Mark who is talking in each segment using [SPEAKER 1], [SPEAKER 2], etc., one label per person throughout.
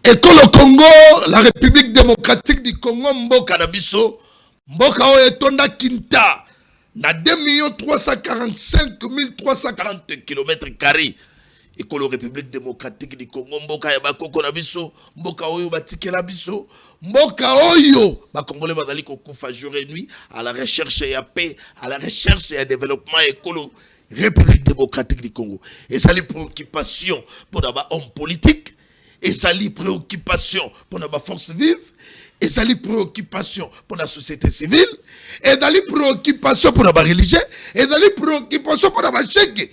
[SPEAKER 1] le Congo, la République démocratique du Congo, Mboka Nabiso, Mboka Oetonda Kinta, na 2 345 340 km². Et que la République démocratique du Congo, Mboka Yabakoko Nabiso, Mboka Oyo Batike Nabiso, Mboka Oyo, ba Congolais Badali Kokufa jour et nuit, à la recherche et à paix, à la recherche et à développement écolo. République démocratique du Congo. Et ça les préoccupations pour les hommes politiques, et ça les préoccupations pour les forces vives, et ça les préoccupations pour la société civile, et ça les préoccupations pour les religieux, et ça les préoccupations pour les chèques,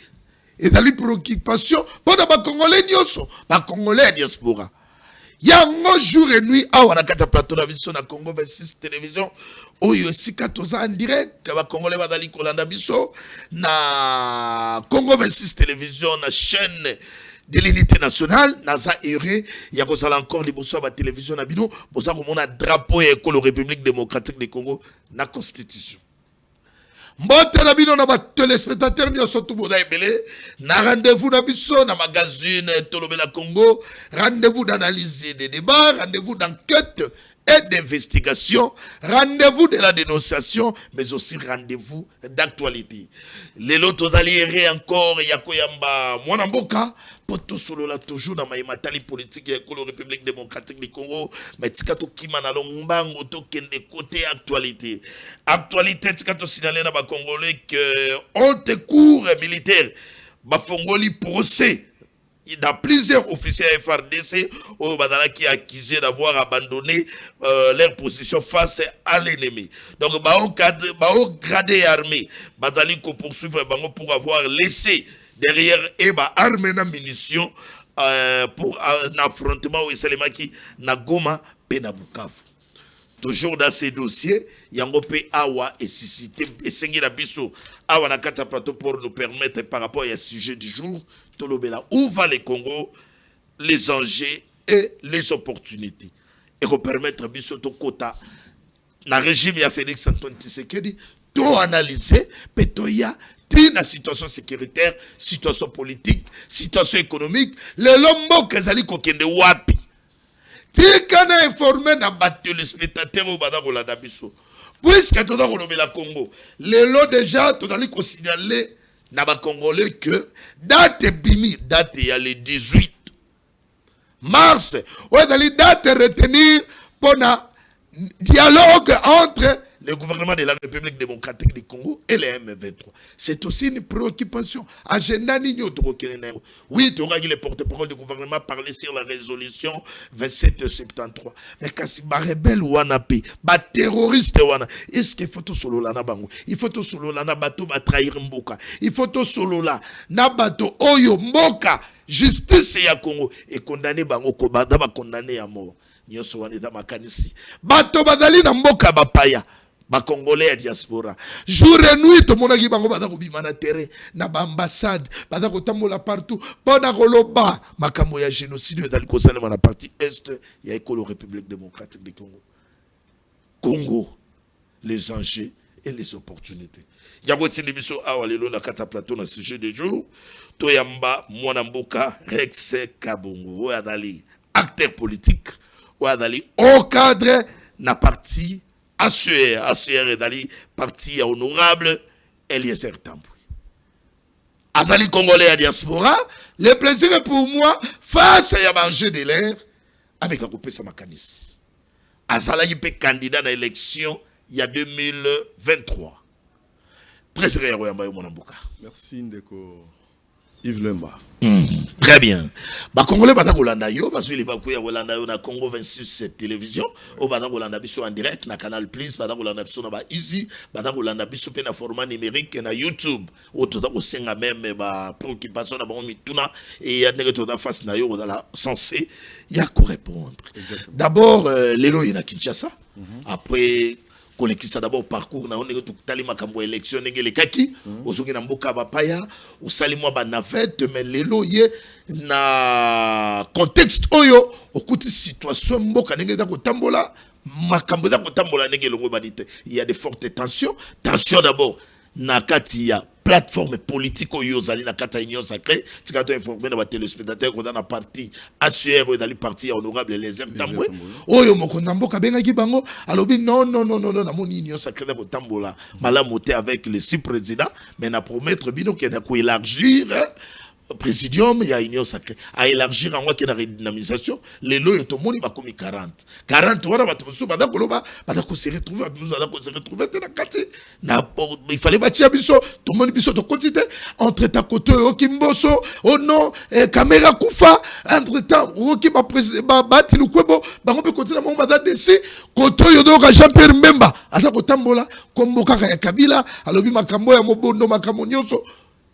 [SPEAKER 1] et ça les préoccupations pour les Congolais, les Congolais diaspora. Il y a un jour et nuit, à Wanakata Plateau, na Congo 26 télévision, où il y a en direct, les Congolais Badali Kolanda Biso, na Congo 26 télévision, na chaîne de l'unité nationale, Naza Ere, il y a encore les bourgeois de la télévision, na Bino, pour ça qu'on a drapeau et la République démocratique du Congo, na constitution. Mbote na bino na ba téléspectateurs ni sotu boda ebele na rendez-vous na biso na magazine Tolobela Congo, rendez-vous d'analyse des débats, rendez-vous d'enquête et d'investigation, rendez-vous de la dénonciation, mais aussi rendez-vous d'actualité. Les lotos alliés encore yakoyamba mwanamboka poto solo la toujours na maimatali politique ya la République démocratique du Congo, mais tikato kimana longbango to kende côté actualité. Actualité tikato signaler na ba Congolais que honte cours militaire ba fongoli procès dans plusieurs officiers FRDC au Badala qui accusé d'avoir abandonné leur position face à l'ennemi. Donc, au gradé armé, Badali ko poursuivre pour avoir laissé derrière Eba armée na munitions pour un affrontement au Salemaki na Goma pe na Bukavu. Toujours dans ces dossiers, yango pe awa et suscité et sengi na biso awa na kata plateau pour nous permettre par rapport à sujet du jour Tolobela où va le Congo, les enjeux et les opportunités et pour permettre biso to kota na régime ya Félix Antoine Tshisekedi to analyser petoya la situation sécuritaire, situation politique, situation économique, le lombo kezali kokende wapi. Tikana informé na battu les spectateurs au Badako la Dabiso. Puisque tout dans la Congo, les lots déjà, tout dans les consignaler na ba Congolais que date bimi, date il y a le 18 mars, ouais dans les dates retenir pour un dialogue entre le gouvernement de la République démocratique du Congo et les M23. C'est aussi une préoccupation. Agenda Nino Tokokenene. Oui, tu auras le porte-parole du gouvernement parler sur la résolution 2773. Mais quand c'est ma rebelle Wanapi, ma terroriste Wana, est-ce qu'il faut tout solo la nabango? Il faut tout solo la nabato ba trahir Mboka. Il faut tout solo la nabato oyo Mboka. Justice ya Congo et condamné bango kobada ba condamné à mort. Nyoso wanita makanisi. Bato badali na Mboka bapaya. Ba Congolais à diaspora. Jour et nuit, tout le monde a dit bango bada ko bimana terre na ba ambassade, bada ko tambola partout. Pona koloba makambo ya génocide dans le concerne na partie est ya école République démocratique du Congo. Congo, les enjeux et les opportunités. Yango tindi biso awa lelo na kata plateau na sujet de jour. Toyamba Mwanamboka Rex Kabongo adali acteur politique ou adali au cadre na parti ACR et Dali, parti honorable, Eliezer Tambouy. Azali Congolais à diaspora, le plaisir est pour moi, face à manger de l'air, avec un coupé Samakanis. Azala Yipé candidat à l'élection, il y a 2023. Très heureux, Mwanamboka.
[SPEAKER 2] Merci, Ndeko. Yves Lemba.
[SPEAKER 1] Très bien. Ba Congolais bata kolanda yo parce que les bakuya kolanda yo na Congo 26 télévision au bata kolanda biso en direct na Canal Plus bata kolanda biso na ba Easy bata kolanda biso pe na format numérique na YouTube au tota ko senga même ba préoccupation na ba mituna et ya ndenge tota face na yo dans la censé ya ko répondre. D'abord lelo ina Kinshasa après kolekisa d'abord parcours na onenge tukutali makambo élection ngele kaki ozoki na mboka bapaya osali mwa ba navette mais lelo ye na contexte oyo okuti situation mboka ngele da kotambola makambo da kotambola ngele longo banite il y a de fortes tensions d'abord nakati ya plateforme politique oyo zali nakata union sacrée tikato informer na ba téléspectateurs qu'on a na parti ACR dans le parti honorable les Tambwe oyo mokonda mboka bengaki bango alobi non na moni union sacrée na kotambola malamu te avec les 6 présidents mais na promettre bino que na ko élargir présidium ya union sacrée à élargir en quoi que la redynamisation les lois to moni ba komi 40 wana ba tumusu ba dakoloba ba dako se retrouver na kati na il fallait bâtir biso to moni biso to quantité entre ta côté okimboso oh non caméra kufa entre temps oki ba président ba tilukwebo ba ngombe côté na mo ba desi côté yo donc Jean-Pierre Memba ata ko tambola komboka ya Kabila alobi makambo ya mobondo makambo nyonso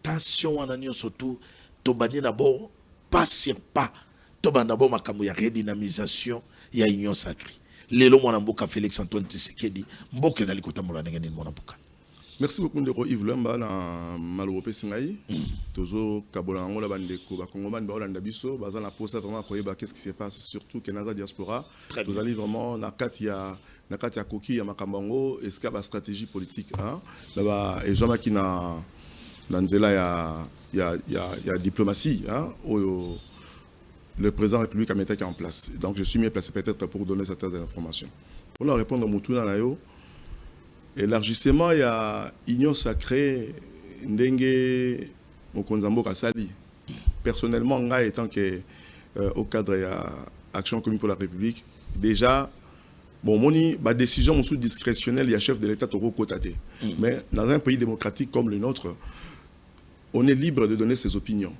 [SPEAKER 1] tension wana nyonso tout tobani d'abord pas sur pas tobani d'abord makambo ya redynamisation ya union sacrée lelo mwana mboka Félix Antoine Tshisekedi mboka dali kotambola ndenge nini mwana mboka.
[SPEAKER 2] Merci beaucoup ndeko Yves Lemba na malope singai tozo kabola ngola bandeko ba kongomani ba olanda biso baza na posa vraiment koyeba qu'est-ce qui se passe surtout que naza diaspora nous allons vraiment na kati ya koki ya makambango est-ce qu'il y a ba stratégie politique hein là-bas et Jean-Marc na nzela ya diplomatie hein le président de la République a mis en place. Donc je suis mieux placé peut-être pour donner certaines informations. Pour leur répondre à Moutouna Nayo, élargissement il y a union sacrée ndenge mokonzambo kasali. Personnellement nga étant que au cadre de action commune pour la République déjà bon moni ba décision sous discrétionnelle il y a chef de l'État toko kotate. Mais dans un pays démocratique comme le nôtre on est libre de donner ses opinions.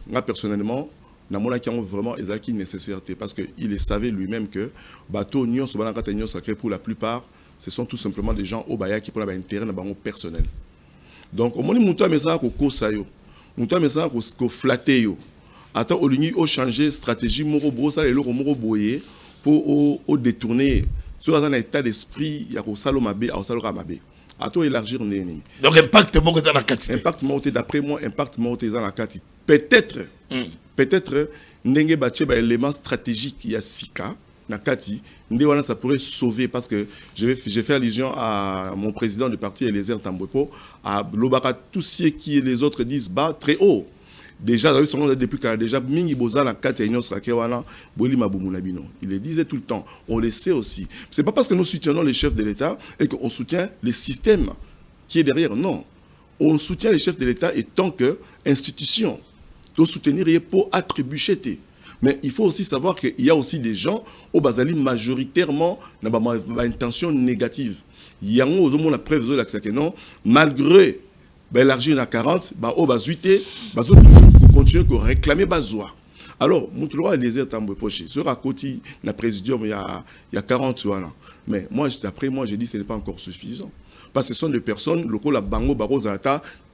[SPEAKER 2] Moi, personnellement, je suis vraiment une nécessité parce qu'il savait lui-même que bateau union sacrée pour la plupart, ce sont tout simplement des gens au Baya qui prennent un intérêt dans le personnel. Donc, au moment où on a mis ça on a mis ça au flatter yo. Attends, au lieu de changer stratégie moro brosa et l'euro moro boyer pour détourner sur un état d'esprit, il y a au salomabe au saloramabe. À tout élargir néni.
[SPEAKER 1] Donc impact monté dans la quantité.
[SPEAKER 2] Impact monté d'après moi impact monté dans la quantité. Peut-être n'engé baché ba élément stratégique il y a sika na kati ndé ça pourrait sauver parce que j'ai fait allusion à mon président du parti Eliezer Tambwepo à lobaka tout ce qui les autres disent bas très haut. Déjà depuis qu'il déjà mingi boza na kati union sacrée wana boli mabumuna bino. Il le disait tout le temps, on le sait aussi. C'est pas parce que nous soutenons les chefs de l'État et qu'on soutient le système qui est derrière, non. On soutient les chefs de l'État et tant que institution de soutenir pour attribuer. Mais il faut aussi savoir qu'il y a aussi des gens au Bazali majoritairement n'ont pas intention négative. Il y a la preuve de l'accès que non, malgré élargir à 40, au Bazuité, toujours continuer à réclamer Bazoua. Alors, Moutoulora Eliezer Tambwepo sur à côté la présidium il y a 40 ans. Mais moi, d'après moi, j'ai dit que ce n'est pas encore suffisant. Parce que ce sont des personnes, locaux, la Bango, Barros, à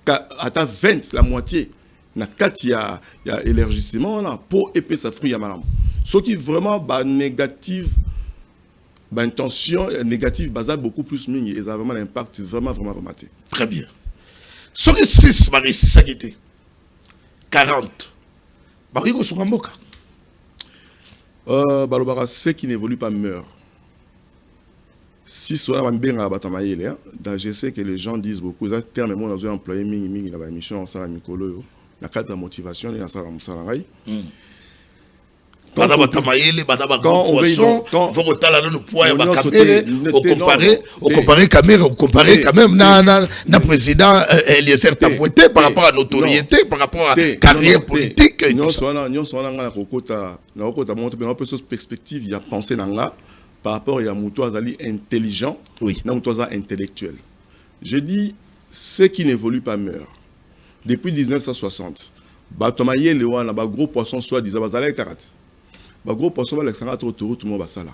[SPEAKER 2] 20, la moitié. Na kati ya élargissement pour épais sa fruit ya malam. Ce qui vraiment négative intention négative basale beaucoup plus mini et ça a vraiment l'impact vraiment remarqué.
[SPEAKER 1] Très bien. Ce qui 6 Marie c'est ça qui était 40. Marie ko sukamboka.
[SPEAKER 2] Balobara ceux qui n'évoluent pas meurent. Si soit benga batamaïle je sais que les gens disent beaucoup ça terme moi dans un employé mingi la mission ça mikolo la cadre de motivation et ça musalangai
[SPEAKER 1] quand on comparer quand même na président Eliezer Tambwe par rapport à notoriété par rapport à carrière politique
[SPEAKER 2] nous sommes na kokota monter une perspective il y a pensé nanga par rapport à Moutou Azali intelligent
[SPEAKER 1] oui
[SPEAKER 2] na Moutou Azali intellectuel. Je dis ceux qui n'évoluent pas meurent. Depuis 1960, Batomaye le wana ba gros poisson soit disant bazala karat. Ba gros poisson ba l'exanga tout le monde basala.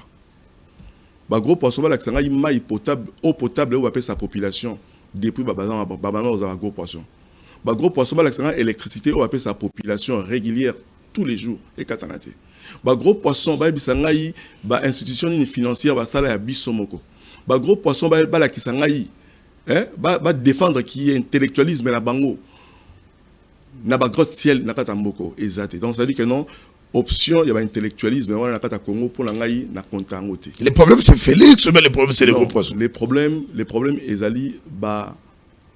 [SPEAKER 2] Ba gros poisson ba l'exanga mai potable eau potable où appelle sa population depuis babana aux gros poissons. Ba gros poisson ba l'exanga électricité où appelle sa population régulière tous les jours et katanate. Ba gros poisson ba bisanga yi ba institution financière basala ya bisomoko. Ba gros poisson ba la kisanga yi ba défendre qui est intellectualisme la bango. Na ba grosse ciel na kata mboko exact. Donc ça dit que non option il y a intellectualisme on na kata Congo pour la ngai na kontangote.
[SPEAKER 1] Les problèmes c'est Félix mais les problèmes c'est les gros poissons.
[SPEAKER 2] Les problèmes ezali ba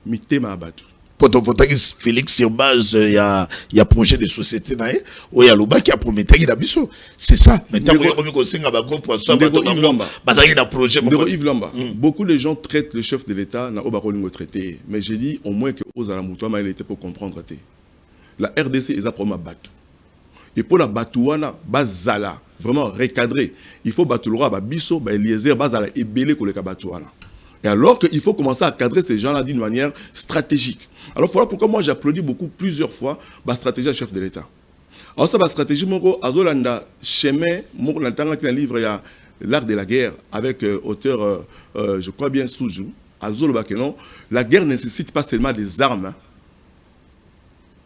[SPEAKER 2] mitema abatu.
[SPEAKER 1] Potofotaki Félix sur base il y a projet de société nae ou il y a le qui a promis d'abisso. C'est ça. Maintenant
[SPEAKER 2] beaucoup de gens traitent le chef de l'État na obarolingo traité, mais j'ai dit au moins que aux alamutoma il était pour comprendre té. La RDC est à promo batu. Et pour la batouana bazala vraiment recadré. Il faut batulora ba biso ba Eliezer bazala ebele ko le batouana. Et alors qu'il faut commencer à cadrer ces gens-là d'une manière stratégique. Alors voilà pourquoi moi j'applaudis beaucoup plusieurs fois la stratégie du chef de l'État. Alors ça, la stratégie, Azolanda chemin, dans le livre, il y a L'art de la guerre, avec auteur, je crois bien, Soujou, Azoloba que non, la guerre ne nécessite pas seulement des armes, hein,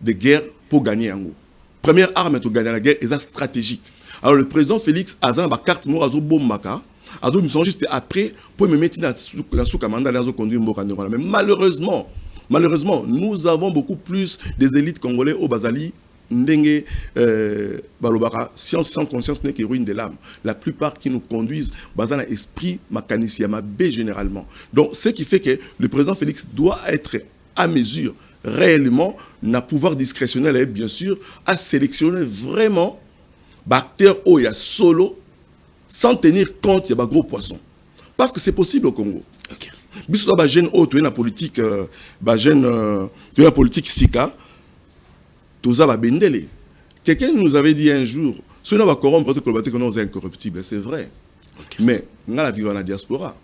[SPEAKER 2] de guerre pour gagner en gros. Première arme pour gagner la guerre est stratégique. Alors le président Félix Azan, ma carte, moi, Azobombaka, Azo me sont juste après pour me mettre dans la sous-commande dans conduire Mbokandora. Mais malheureusement, nous avons beaucoup plus des élites congolais au Bazali, Ndenge, Balobara, science sans conscience n'est qu'héroïne de l'âme. La plupart qui nous conduisent, basant l'esprit, Makanisiama B généralement. Donc, ce qui fait que le président Félix doit être à mesure, réellement, n'a pouvoir discrétionnel et bien sûr, à sélectionner vraiment, acteurs où il y a solo, sans tenir compte, il y a des gros poissons. Parce que c'est possible au Congo. Okay. Bisous la jeune haute, tu es la politique, Sika, tout ça va bendele. Quelqu'un nous avait dit un jour, si on va corrompre, que nous sommes incorruptibles, c'est vrai. Okay. Mais nous vivons dans la diaspora,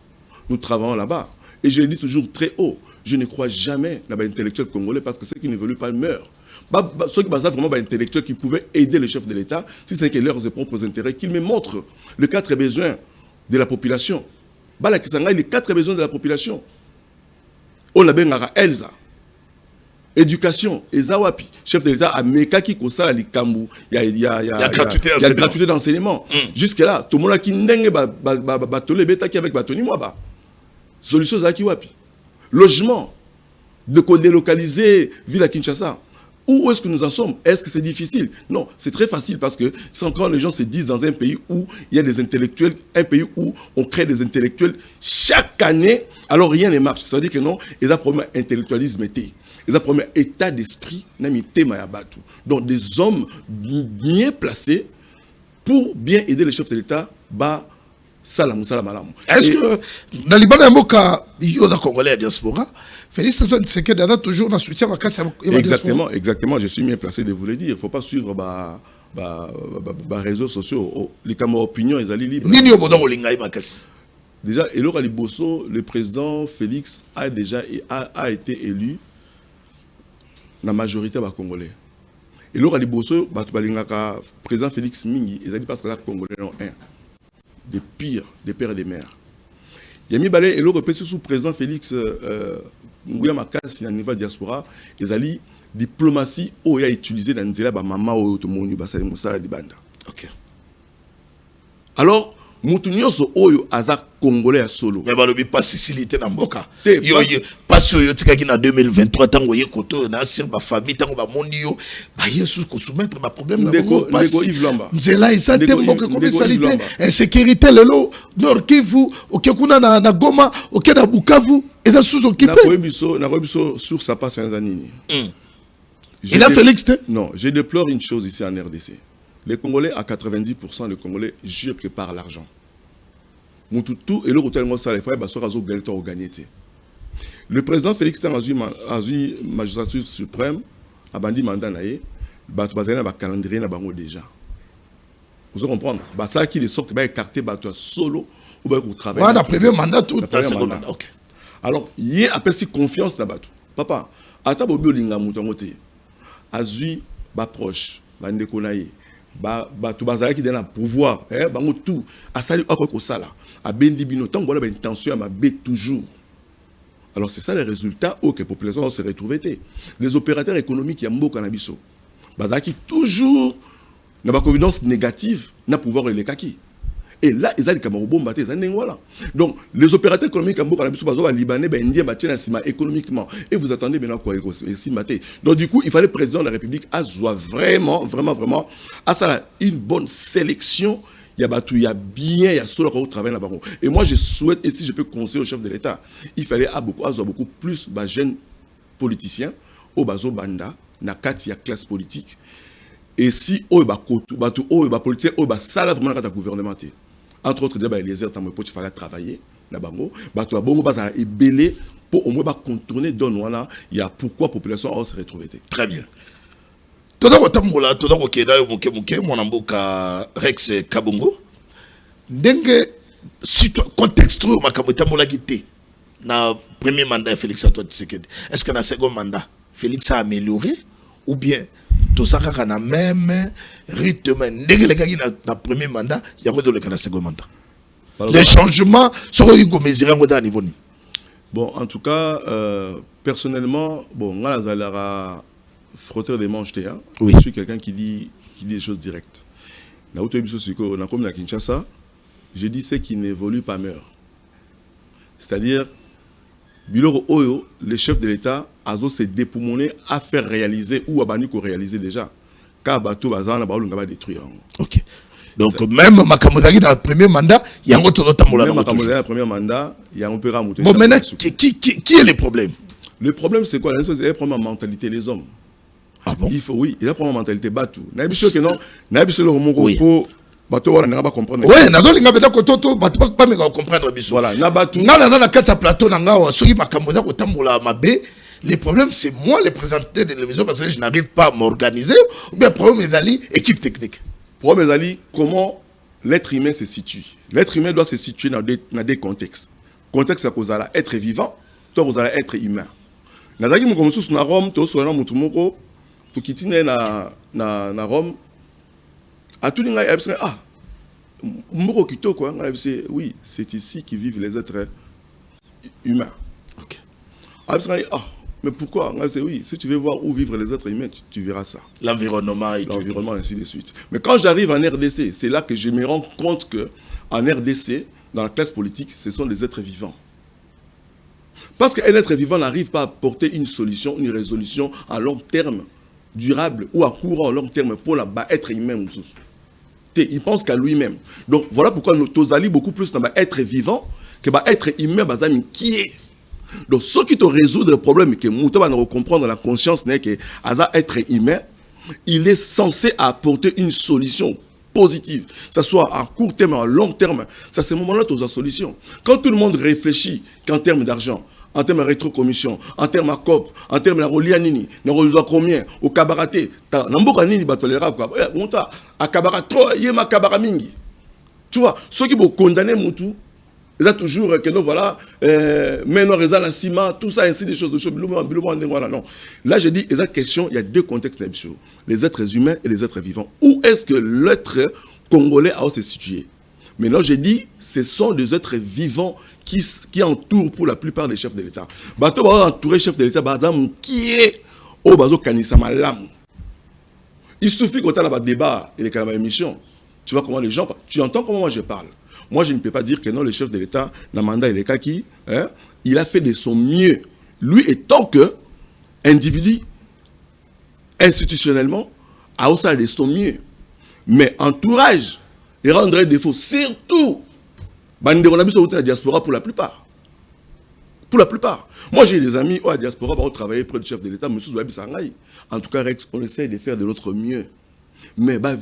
[SPEAKER 2] nous travaillons là-bas. Et je le dis toujours très haut, je ne crois jamais dans les intellectuels congolais parce que ceux qui ne veulent pas meurent. Ceux qui basent vraiment intellectuels qui pouvaient aider le chef de l'État, si c'est que leurs propres intérêts, qu'ils me montrent les 4 besoins de la population. Les 4 besoins de la population. On a bien Elsa. Éducation, Ezawapi. Chef de l'État a Mekaki Kosala Likambu. Il y a gratuité d'enseignement. Jusque-là, tout le monde qui n'engue batole beta qui avec batoni moi. Solution Zaki Wapi. Logement. De délocaliser Ville à Kinshasa. Où est-ce que nous en sommes? Est-ce que c'est difficile? Non, c'est très facile parce que c'est encore les gens se disent dans un pays où il y a des intellectuels, un pays où on crée des intellectuels chaque année, alors rien ne marche. Ça veut dire que non, ils ont un problème intellectualisme, ils ont un problème état d'esprit, donc des hommes bien placés pour bien aider les chefs de l'État,
[SPEAKER 1] est-ce que dans les Banamoka, il y a des Congolais à diaspora, Félix Tshisekedi a toujours un soutien à
[SPEAKER 2] Exactement, je suis bien placé de vous le dire. Il ne faut pas suivre les réseaux sociaux. Les caméras opinions, ils allaient libres. Déjà, Elora Liboso, le président Félix a été élu dans la majorité des Congolais. Elora Liboso, le président Félix Mingi, ils ont dit parce que les Congolais ont un. Des pires, des pères et des mères. Yami Balé et l'autre sous président Félix Nguya Makasi dans le niveau diaspora, ils ont dit diplomatie où il a utilisé dans le maman ou tout le monde basé Moussa di Banda. Ok. Alors, Moutounio so oyo azak congolais à solo.
[SPEAKER 1] Mais balobi pas Sicilité na mboka. Yo pas sur yo tikaki na 2023 tango ye koto na sir ba famille tango ba mondi yo ba yesu ko soumettre ba problème na
[SPEAKER 2] Ndeko Yves Lamba.
[SPEAKER 1] Nzela isa tembo que comme salité insécurité lelo Nord Kivu okekuna na Goma okena Bukavu et dans sous occupé.
[SPEAKER 2] Na kobiso sur sa passe un anini.
[SPEAKER 1] Il a Félix te?
[SPEAKER 2] Non, je déplore une chose ici en RDC. Les Congolais, à 90%, les Congolais jurent que par l'argent. Et le président Félix Tan a eu magistrature suprême, a bandi mandat naé, a calendrier déjà. Vous comprenez? Ça qui les sort, il va écarter solo ou au travail.
[SPEAKER 1] Voilà, le premier mandat, tout le
[SPEAKER 2] mandat. Alors, il y a appelé confiance dans Batou. Papa, à ta bobo linga moutongote, a eu proche, bande konaye. Tout bazar qui donne un pouvoir tout à salut à sala à bendi bino tant voilà intention à ma bête toujours. Alors c'est ça les résultats que la population se retrouve. Les opérateurs économiques qui ont cannabiso bazar qui toujours n'a pas confiance négative n'a pouvoir les kaki. Et là, ils ont des camarades bombartés, voilà. Donc, les opérateurs économiques en Boka, Libanais, Indiens, économiquement. Et vous attendez maintenant quoi ici, maté. Donc, du coup, il fallait le président de la République Azoua vraiment, à ça une bonne sélection. Il y a bien, il y a solo au travail là-bas. Et moi, je souhaite, et si je peux conseiller au chef de l'État, il fallait beaucoup plus de jeunes politiciens au bazo banda na kati ya classe politique et si au ba kotu batu au ba politicien au ba sala vraiment na gouvernement entre autres déjà les heures tamwe pour fallait travailler na bango batu bongo bazala ebelé pour au moins ba contourner don wana il y a pourquoi population a se retrouver.
[SPEAKER 1] Très bien. Todo ko tambola todo ko keda yo muke mwana mboka Rex Kabongo ndenge contexte où makambo tambola gité na premier mandat Félix Antoine Tshisekedi. Est-ce que dans second mandat Félix a amélioré ou bien tout ça quand a même rythme ndenge le gars na premier mandat il y a quoi dans le second mandat? Les changements seront ils mesurés à niveau ni.
[SPEAKER 2] Bon, en tout cas, personnellement, bon, moi, la frotteur des manches, oui. Je suis quelqu'un qui dit des choses directes. Dans la Kinshasa, je dis ce qui n'évolue pas meurt. C'est-à-dire, Biloro Oyo, le chef de l'État, a s'est dépoumoné à faire réaliser ou à bannir qu'on réaliser déjà. Car Bato Bazana Baoulou va détruire. Ok.
[SPEAKER 1] Donc même Makamodagi dans le premier mandat, il y a un autre Tamola.
[SPEAKER 2] Même Makamodagi dans le premier mandat, il y a un peu ramouté.
[SPEAKER 1] Bon maintenant, qui est le problème? Le
[SPEAKER 2] problème c'est quoi? La chose c'est un problème de mentalité les hommes.
[SPEAKER 1] Ah bon?
[SPEAKER 2] Il faut oui, il y a un problème de mentalité Batou. N'habitude que non, n'habitude le remords faut Bato voilà n'a pas comprendre.
[SPEAKER 1] Ouais, n'a donc l'inga ko toto Bato pas me comprendre biso.
[SPEAKER 2] Voilà, n'a Batou.
[SPEAKER 1] N'a na kata plateau na nga soki Makamodagi ko Tamola mabe. Le problème, c'est moi, le présentateur de l'émission, parce que je n'arrive pas à m'organiser. Ou bien, le problème est d'aller, équipe technique.
[SPEAKER 2] Le problème est d'aller, comment l'être humain se situe. L'être humain doit se situer dans des contextes. Contexte, c'est que vous allez être vivant, toi, vous allez être humain. Dans le cas où vous Rome, vous allez être tout quitter na Rome. À tout le monde, ah, oui, c'est ici que vivent les êtres humains. Ok. Ah, mais pourquoi? Oui, si tu veux voir où vivent les êtres humains, tu verras ça.
[SPEAKER 1] L'environnement et
[SPEAKER 2] l'environnement, ainsi de suite. Mais quand j'arrive en RDC, c'est là que je me rends compte qu'en RDC, dans la classe politique, ce sont des êtres vivants. Parce qu'un être vivant n'arrive pas à apporter une solution, une résolution à long terme, durable ou à court long terme pour être humain. Il pense qu'à lui-même. Donc voilà pourquoi nous allons beaucoup plus dans être vivant que être humain, qui est. Donc, ce qui te résout le problème, que Mouta va comprendre la conscience, n'est que être humain, il est censé apporter une solution positive. Que ce soit à court terme, à long terme, c'est à ce moment-là que tu as une solution. Quand tout le monde réfléchit qu'en termes d'argent, en termes de rétrocommission, en termes de COP, en termes de Rolianini, de résultat combien, au Kabaraté, Nambokanini batolera quoi. Mouta, à Kabarato, yema Kabaramingi. Tu vois, ceux qui vont condamner Moutou, il y a toujours que nous voilà, mais nous résolvons la ciment, tout ça, ainsi des choses. Non. Là, je dis, il y a question, il y a deux contextes, les êtres humains et les êtres vivants. Où est-ce que l'être congolais a se situé? Mais là, je dis, ce sont des êtres vivants qui entourent pour la plupart des chefs de l'État. Bato va entourer chef de l'État, qui est au bazo kanisama lam. Il suffit qu'on ait un débat et les émission. Tu vois comment les gens, tu entends comment moi je parle. Moi, je ne peux pas dire que non, le chef de l'État, Namanda Elekaki, il a fait de son mieux. Lui, étant que individu, institutionnellement, a aussi fait de son mieux. Mais entourage, il rendrait défaut. Surtout, on a vu sur la diaspora pour la plupart. Pour la plupart. Moi, j'ai des amis à la diaspora qui ont travaillé près du chef de l'État, M. Zouabi Sangaï. En tout cas, Rex, on essaie de faire de notre mieux. Mais mais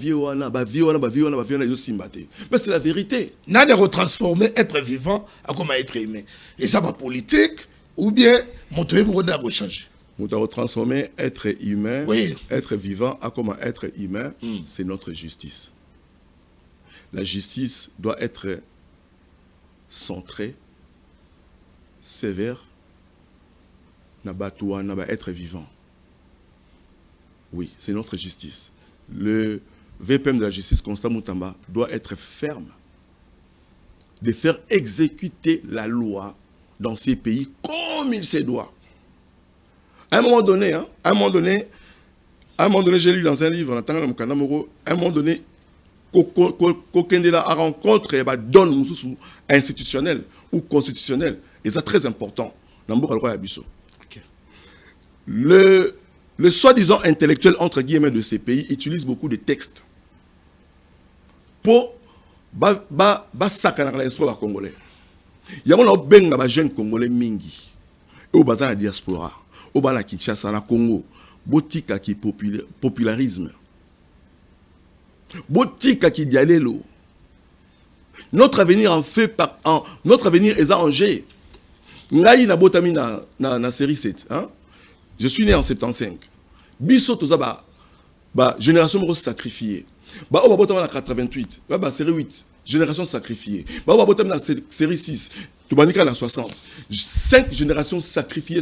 [SPEAKER 2] c'est la vérité.
[SPEAKER 1] N'a de retransformer être vivant à comment être humain. Et ça va politique ou bien montrer pour changer.
[SPEAKER 2] On doit retransformer être humain,
[SPEAKER 1] oui.
[SPEAKER 2] Être vivant à comment être humain, c'est notre justice. La justice doit être centrée, sévère, être vivant. Oui, c'est notre justice. Le VPM de la justice, Constant Moutamba, doit être ferme, de faire exécuter la loi dans ces pays comme il se doit. À un moment donné, j'ai lu dans un livre, à un moment donné, Kokendela a rencontré donne institutionnel ou constitutionnel, et c'est très important. Le soi-disant intellectuel, entre guillemets, de ces pays utilise beaucoup de textes pour sacrer l'espoir congolais. Il y a un jeune congolais mingi et au bazar la diaspora. au bala Kinshasa na Congo botika qui popularisme botika qui dialelo notre avenir notre avenir est en jeu. Ngai na botami na série 7 hein. Je suis né en 75 biso toza ba génération mo sacrifiée ba o botama na 88 ba série 8 génération sacrifiée ba o botama na série 6 Toubanika na 60 5 générations sacrifiées.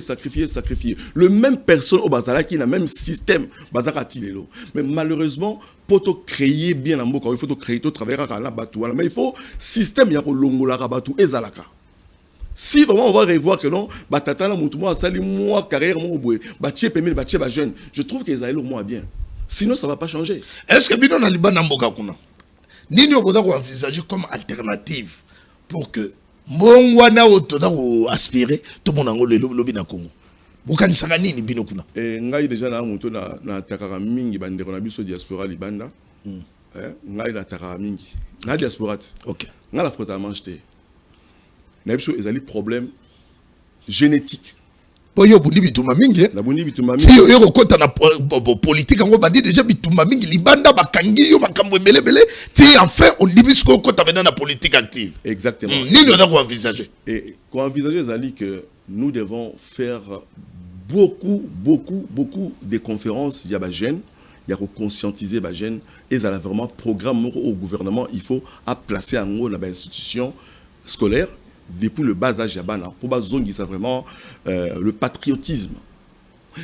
[SPEAKER 2] Le même personne au bazala qui a le même système bazaka tilelo. Mais malheureusement pour te créer bien la mboka il faut te créer tout travailler à la batou mais il faut système ya ko longola batou ezalaka. Si vraiment on va revoir que non batata na mutu mo sali moi carrière mo boye ba tchepemel ba tcheba jeune je trouve que ezalelo moins bien. Sinon ça va pas changer.
[SPEAKER 1] Est-ce que bino na libana mboka kuna nini okoda ko envisager comme alternative pour que mbongwana otoda ko aspirer to monango le lobi na Congo bukanisaka nini bino kuna
[SPEAKER 2] ngai déjà na mutu na takaka mingi bandeko na biso diaspora libanda ngai na takaka mingi na diaspora
[SPEAKER 1] OK
[SPEAKER 2] ngai la frota manche na biso ezali problème génétique
[SPEAKER 1] Poyo bundi bituma mingi
[SPEAKER 2] na bundi bituma mingi
[SPEAKER 1] si yo kokota na politique ngo bandi déjà bituma mingi libanda bakangi yo makambo belebele ti enfin on dit bisko kokota maintenant na politique active
[SPEAKER 2] exactement
[SPEAKER 1] nini on a envisager
[SPEAKER 2] et qu'on envisager zali que nous devons faire beaucoup de conférences il y a ba jeunes il y a conscientiser ba jeunes et ça a vraiment programme au gouvernement il faut à placer en haut dans institution scolaire depuis le bas âge yabana pour bazongi ça vraiment le patriotisme.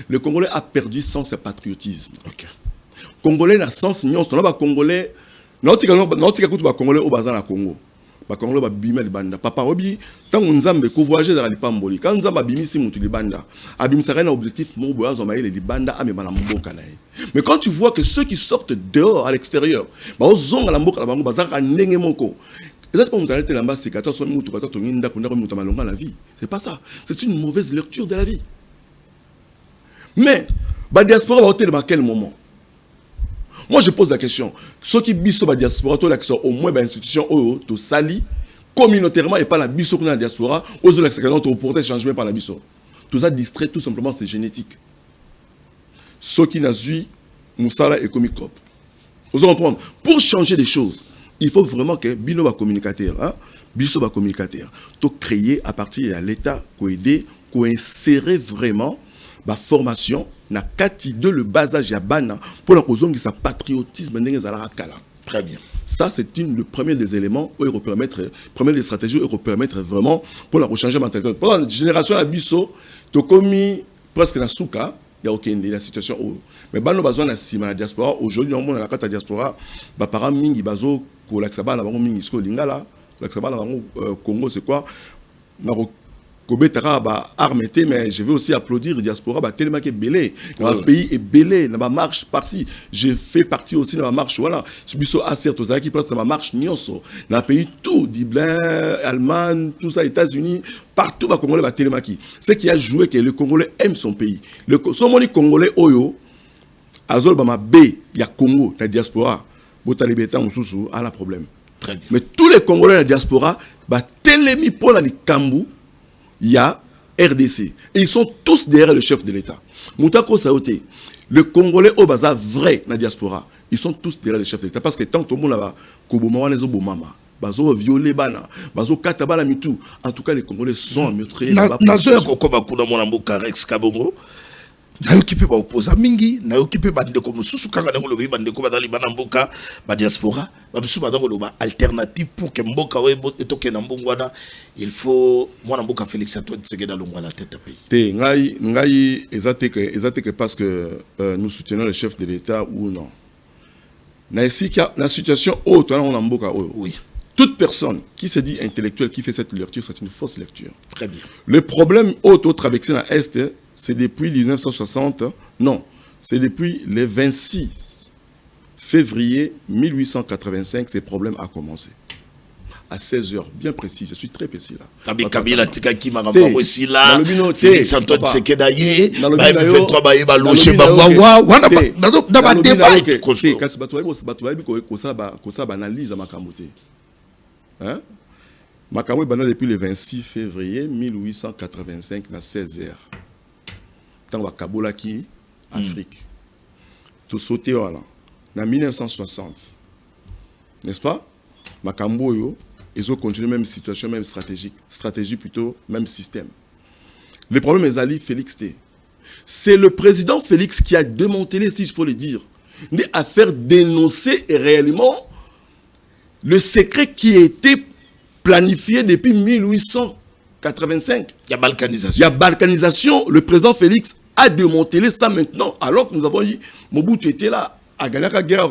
[SPEAKER 2] Le Congolais a perdu sans ce patriotisme.
[SPEAKER 1] OK.
[SPEAKER 2] Congolais na sens nyonso na ba Congolais nautika kutu ba Congolais au bazana Congo. Ba Congolais ba bima libanda papa obi tango nzambe ko voyager dans lipamboli quand nzamba bimisi mutu libanda abimisa na objectif mo boyazo maile libanda amema na mboka na ye. Mais quand tu vois que ceux qui sortent dehors à l'extérieur ba ozonga la mboka na bango bazaka ndenge moko c'est pas ça. C'est une mauvaise lecture de la vie. Mais, la diaspora va ôter à quel moment? Moi, je pose la question. Ceux qui bisent la diaspora, au moins l'institution to sali communautairement et pas la biso dans la diaspora, aux autres porter changement par la biso. Tout ça distrait, tout simplement, c'est génétique. Ceux qui n'ont Moussala et Comicop. Vous allez comprendre. Pour changer les choses, il faut vraiment que Bino va communicateur, hein, Biso va communicateur, tout créer à partir de l'État, qu'on aider, qu'on insérer vraiment la formation, na kati de le bas âge yabana pour la cause de sa patriotisme
[SPEAKER 1] très bien.
[SPEAKER 2] Ça c'est le premier des éléments où il peut permettre, première des stratégies où il peut permettre vraiment pour la changer mentalité. Pour la génération à Biso, to commis presque na souka. Il n'y a aucune la situation où mais bano besoin na sima la diaspora aujourd'hui on a la carte diaspora ba para mingi bazo ko laksaba na bango mingi sko lingala laksaba na bango Congo c'est quoi na ko betara ba armete mais je veux aussi applaudir diaspora ba tellement que belé dans le pays est belé na ba marche par-ci je fais partie aussi de la marche voilà subiso assert aux qui place dans ma marche nyonso dans le pays tout Dublin Allemagne tout ça États-Unis partout ba Congolais ba télémaki c'est qui a joué que le Congolais aime son pays le somoni Congolais oyo azol ba ma B ya Congo la diaspora botalibeta mususu a la problème
[SPEAKER 1] très bien
[SPEAKER 2] mais tous les Congolais de la diaspora ba télémi pour la Kambu il y a RDC. Et ils sont tous derrière le chef de l'État. Moutako Saoté, le Congolais au bazar vrai dans la diaspora, ils sont tous derrière le chef de l'État. Parce que tant que tout le monde là-bas, Kobomawa les Obomama, Bazo violé Bana, Bazo Katabala Mitou, en tout cas les Congolais sont meurtriers.
[SPEAKER 1] Nazoya Kokoba Kuna Monambo Karex Kabongo, na occupé ba opposa mingi, na occupé bandeko mususu kanga ngo lobi bandeko badali bana mboka ba diaspora, ba mususu badango loba alternative pour que mboka webo etoke na mbongwana, il faut mwana mboka Félix Antoine Tshisekedi longwa la tête à pays.
[SPEAKER 2] Té ngai ezate que parce que nous soutenons le chef de l'État ou non. Na situation haute on a mboka
[SPEAKER 1] oui.
[SPEAKER 2] Toute personne qui se dit intellectuelle qui fait cette lecture, c'est une fausse lecture.
[SPEAKER 1] Très bien.
[SPEAKER 2] Le problème haute avec la Est, c'est depuis 1960, non, c'est depuis le 26 février 1885, ces problèmes ont commencé. À 16h, bien précis, je suis très précis là.
[SPEAKER 1] Kabila Tikaki Maramba aussi là. Félix Antoine Tshisekedi
[SPEAKER 2] depuis le 26 février 1885 à 16h. tant que Kabola qui Afrique. Tout sauté voilà. En 1960, n'est-ce pas? Makamboyo, ils ont continué même situation, même stratégie plutôt, même système. Le problème est Ali Félix T. C'est le président Félix qui a démantelé, si je peux le dire, à faire dénoncer réellement le secret qui a été planifié depuis 1885.
[SPEAKER 1] Il y a balkanisation.
[SPEAKER 2] Il y a balkanisation. Le président Félix a démantelé ça maintenant, alors que nous avons eu Mobutu était là. À Ganaka guerre,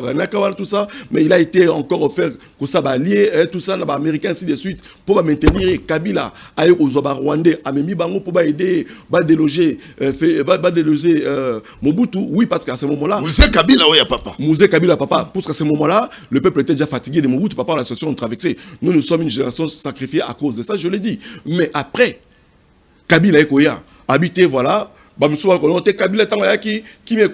[SPEAKER 2] tout ça, mais il a été encore offert que ça va allier, tout ça, les Américains, ainsi de suite, pour maintenir Kabila, à Rwandais, à Mimi Bango, pour aider, déloger Mobutu. Oui, parce qu'à ce moment-là.
[SPEAKER 1] Mouzé Kabila, oui, papa.
[SPEAKER 2] Mouzé Kabila, papa. Parce qu'à ce moment-là, le peuple était déjà fatigué de Mobutu, papa, la situation traversée. Nous sommes une génération sacrifiée à cause de ça, je l'ai dit. Mais après, Kabila et Koya, habité, voilà. Kabila qui même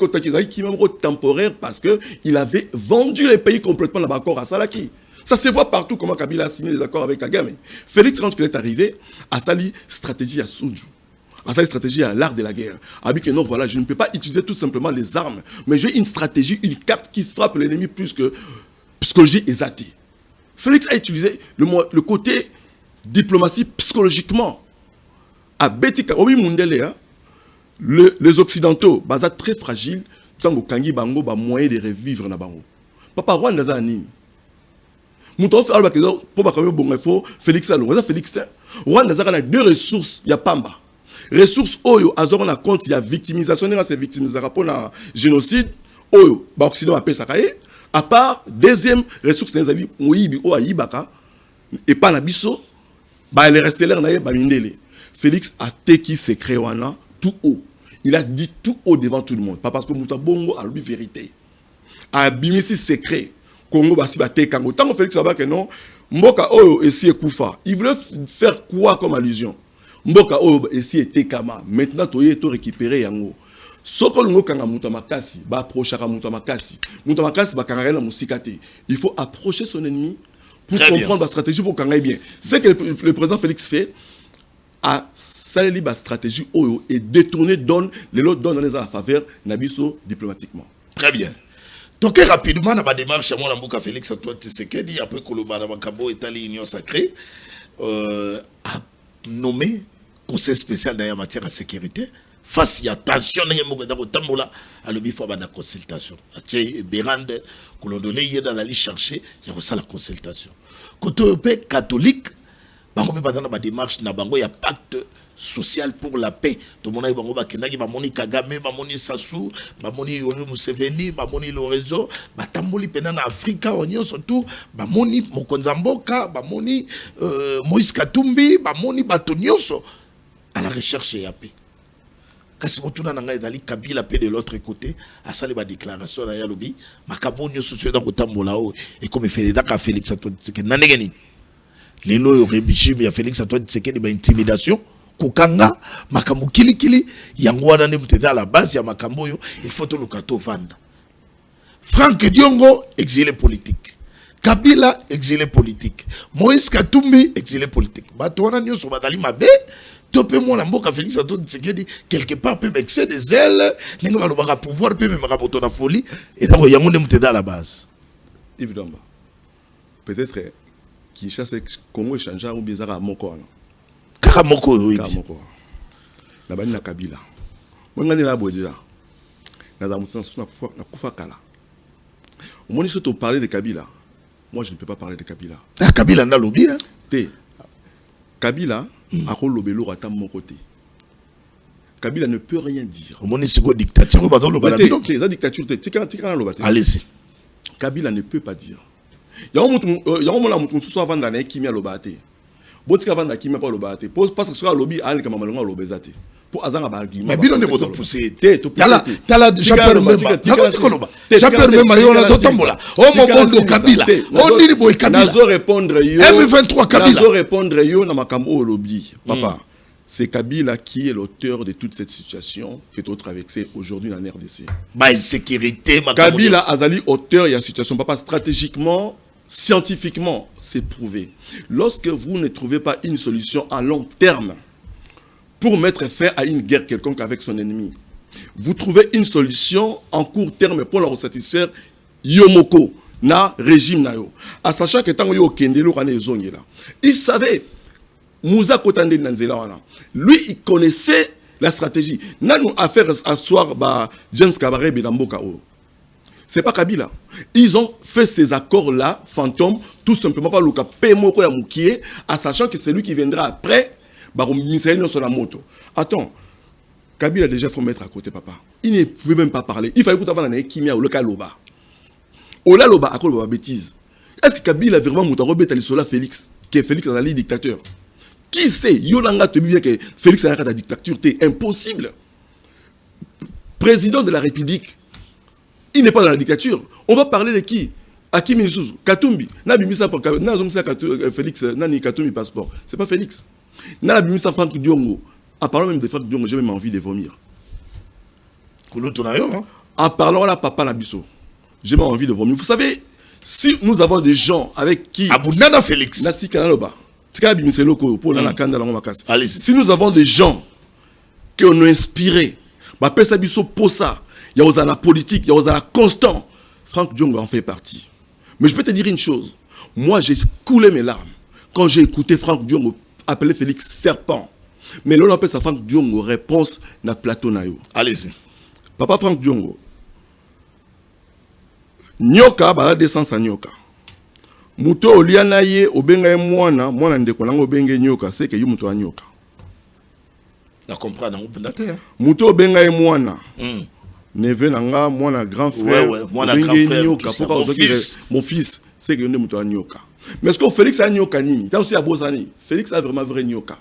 [SPEAKER 2] temporaire parce qu'il avait vendu les pays complètement là-bas à Salaki. Ça se voit partout comment Kabila a signé les accords avec Kagame. Félix, quand il est arrivé, a sali stratégie à Soudjou, a sali stratégie à l'art de la guerre. A dit que non, voilà, je ne peux pas utiliser tout simplement les armes, mais j'ai une stratégie, une carte qui frappe l'ennemi plus que psychologie et zati. Félix a utilisé le côté diplomatie psychologiquement. À Betika, Obi Mundele, les Occidentaux, sont très fragiles, tant que Kangi Bango a moyen de revivre na Bango. Papa Rwanda za nini? Mouton fait albakezo pour ba bon info Félix Alongo. Ça Félix Rwanda za deux ressources, ya pamba. Ressources oyo azoro na compte ya victimisation na ces victimisation pour na génocide oyo ba Occident appelle ça kaye. À part deuxième ressource nezali moyibi o ayibaka et pas na biso ba les resteller na ye ba mindele. Félix a teki secret wana tout haut. Il a dit tout haut devant tout le monde. Pas parce que Mouta Bongo a lui vérité. A bimisi secret. Congo basi bate kango. Tant que Félix Abak non, Mboka Oyo esi Ekoufa. Il voulait faire quoi comme allusion? Mboka Oyo esi était Kama. Maintenant toye to récupérer yango. Soko longo kanga Mouta Makasi, ba approcher Mouta Makasi. Mouta Makasi ba kanga na musikate. Il faut approcher son ennemi pour
[SPEAKER 1] très
[SPEAKER 2] comprendre
[SPEAKER 1] bien.
[SPEAKER 2] la stratégie pour kanga bien. C'est que le président Félix fait à saler la stratégie Oyo et détourner donne les autres donne les à la faveur Nabiso diplomatiquement.
[SPEAKER 1] Très bien. Donc rapidement dans ma démarche à moi Mboka Félix Antoine Tshisekedi après Koloba na Makabo Italie Union sacrée a nommé conseil spécial dans la matière de sécurité face à tension na yemo dans tambola à le bifo ba na consultation. Ache Berande que l'on donné hier dans aller chercher il y a ça la consultation. Côté catholique bango pe bazana ba démarche na bango ya pacte social pour la paix. Tout le monde a bango ba kenaki ba moni Kagame, ba moni Sassou, ba moni Yoweri Museveni, ba moni Lorenzo, ba tamboli pena na Afrika onyo surtout ba moni Mokonza Mboka, ba moni Moïse Katumbi, ba moni bato nyonso à la recherche ya paix. Kasi motuna na ngai dali Kabila pe de l'autre côté a sali ba déclaration na yalobi makabo nyonso so da kotambola o et comme fait da ka Félix Antoine Tshisekedi nanengeni lelo yo régime ya Félix Antoine Tshisekedi ba intimidation kokanga makambo kilikili yango wana ne muteza à la base ya makambo yo il faut to lukato vanda. Franck Diongo exilé politique, Kabila exilé politique, Moïse Katumbi exilé politique. Bato wana nyonso badali mabe topé mon Mboka Félix Antoine Tshisekedi quelque part peut excès des ailes nenga balobaka pouvoir peut même rapoto na folie et donc yango ne muteza à la base.
[SPEAKER 2] Évidemment. Peut-être Kinshasa Congo échangera ou bizarre à Moko.
[SPEAKER 1] Karamoko oui.
[SPEAKER 2] Karamoko. Na bani na Kabila. Moi ngani na bodira. Na za mutanso na kufa kala. Au moins surtout parler de Kabila. Moi je ne peux pas parler de Kabila.
[SPEAKER 1] Ah Kabila na lobi hein.
[SPEAKER 2] Té. Kabila a rolobelo ata mon côté. Kabila ne peut rien dire.
[SPEAKER 1] Au moins c'est quoi dictature ba dans le balade.
[SPEAKER 2] La dictature tika na lobate.
[SPEAKER 1] Allez-y.
[SPEAKER 2] Kabila ne peut pas dire. Yango la mutu so avanda na kimi ya lobate. Botika vanda kimi pa lobate. Parce que sur lobby ali kama malonga lobezate. Pour azanga ba argument.
[SPEAKER 1] Mais bilo ne boto pousser.
[SPEAKER 2] Tala
[SPEAKER 1] Jean-Pierre Memba. Jean-Pierre Memba yona dotambola. Oh mon bondo Kabila. On dit boy Kabila.
[SPEAKER 2] Nazo répondre yo.
[SPEAKER 1] M23 Kabila.
[SPEAKER 2] Nazo répondre yo na makambo lobby. Papa. C'est Kabila qui est l'auteur de toute cette situation qui est traversée aujourd'hui dans la RDC.
[SPEAKER 1] Bah, sécurité,
[SPEAKER 2] Kabila Azali, auteur de la situation. Papa, stratégiquement, scientifiquement, c'est prouvé. Lorsque vous ne trouvez pas une solution à long terme pour mettre fin à une guerre quelconque avec son ennemi, vous trouvez une solution en court terme pour leur satisfaire Yomoko, na régime na yo. À sachant que tant yo kendelo kana ezongela. Il savait Moussa Kotande Nanzela wana. Lui il connaissait la stratégie. Nanu affaire asseoir ba James Kabarebe dans Mboka o. C'est pas Kabila. Ils ont fait ces accords-là, fantômes, tout simplement par le cas Pemoko ya Mukie, à sachant que c'est lui qui viendra après, bah, Misaël sur la moto. Attends, Kabila déjà faut mettre à côté, papa. Il ne pouvait même pas parler. Il fallait que tu aies un Kimia ou le Kaloba. Ola Loba, à quoi bêtise. Est-ce que Kabila a vraiment moutarobé Talisola Félix, qui est Félix dans la dictateur? Qui sait? Yolanga te dit que Félix a la dictature, c'est impossible. Président de la République. Il n'est pas dans la dictature. On va parler de qui? Akim Isuzu, Katumbi. Nabimisa pour Félix, Nani Katumbi passeport. C'est pas Félix. Nabimisa Franck Diongo. En parlant même de Franck Diongo, j'ai même envie de vomir. En parlant là, papa Nabiso, j'ai même envie de vomir. Vous savez, si nous avons des gens avec qui.
[SPEAKER 1] Abunana Félix.
[SPEAKER 2] Nasi Kanaloba. Si nous avons des gens qui ont inspiré, il y a la politique, il y a la constant. Franck Diongo en fait partie. Mais je peux te dire une chose. Moi, j'ai coulé mes larmes quand j'ai écouté Franck Diongo appeler Félix serpent. Mais là, on appelle ça Franck Diongo réponse na plateau na yo.
[SPEAKER 1] Allez-y.
[SPEAKER 2] Papa Franck Diongo. Nyoka, ba descend sa nyoka. Muto oliana ye obenga mwana ndeko nango obenge nyoka, c'est que yu muto a nyoka.
[SPEAKER 1] Na comprendre na opendate.
[SPEAKER 2] Muto obenga mwana. Neve nanga mwana grand frère,
[SPEAKER 1] mwana grand frère,
[SPEAKER 2] nyoka, mon fils, c'est que muto a nyoka. Mais est-ce que Félix a nyoka nini? Tant aussi à Bosani, Félix a vraiment vrai nyoka.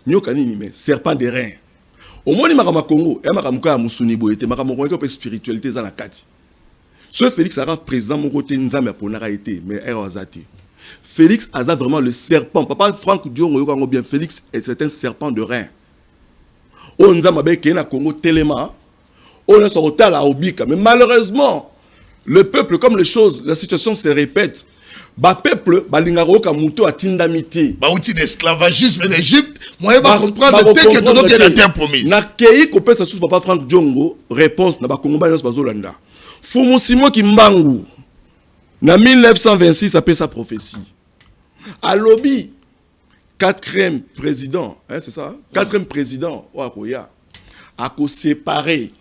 [SPEAKER 2] Nyoka nini mais serpent de rein. Au moins ni makama Congo, et makama ka musuni boyete, makama ko pe spiritualité za na kati. Ce Félix sera président mon côté nzambe ponara été mais erozati. Félix a vraiment le serpent. Papa Franck Diongo yo bien Félix est un serpent de rein. On nzamba be ke na Congo telema. On est sur le à Obika. Mais malheureusement, le peuple, comme les choses, la situation se répète. Le peuple, l'ingaro kamuto a tindamité.
[SPEAKER 1] Outil d'esclavagisme en Égypte, moi, je vais comprendre que tu as bien la terre promise.
[SPEAKER 2] Na kei kopé sa sous papa Franck Diongo, réponse na ba Kongo na bazolanda. Fumu Simo Kimbangu, na 1926, a fait sa prophétie. À Lobi, 4e président, hein, c'est ça? 4e président, Oakoya, a séparé.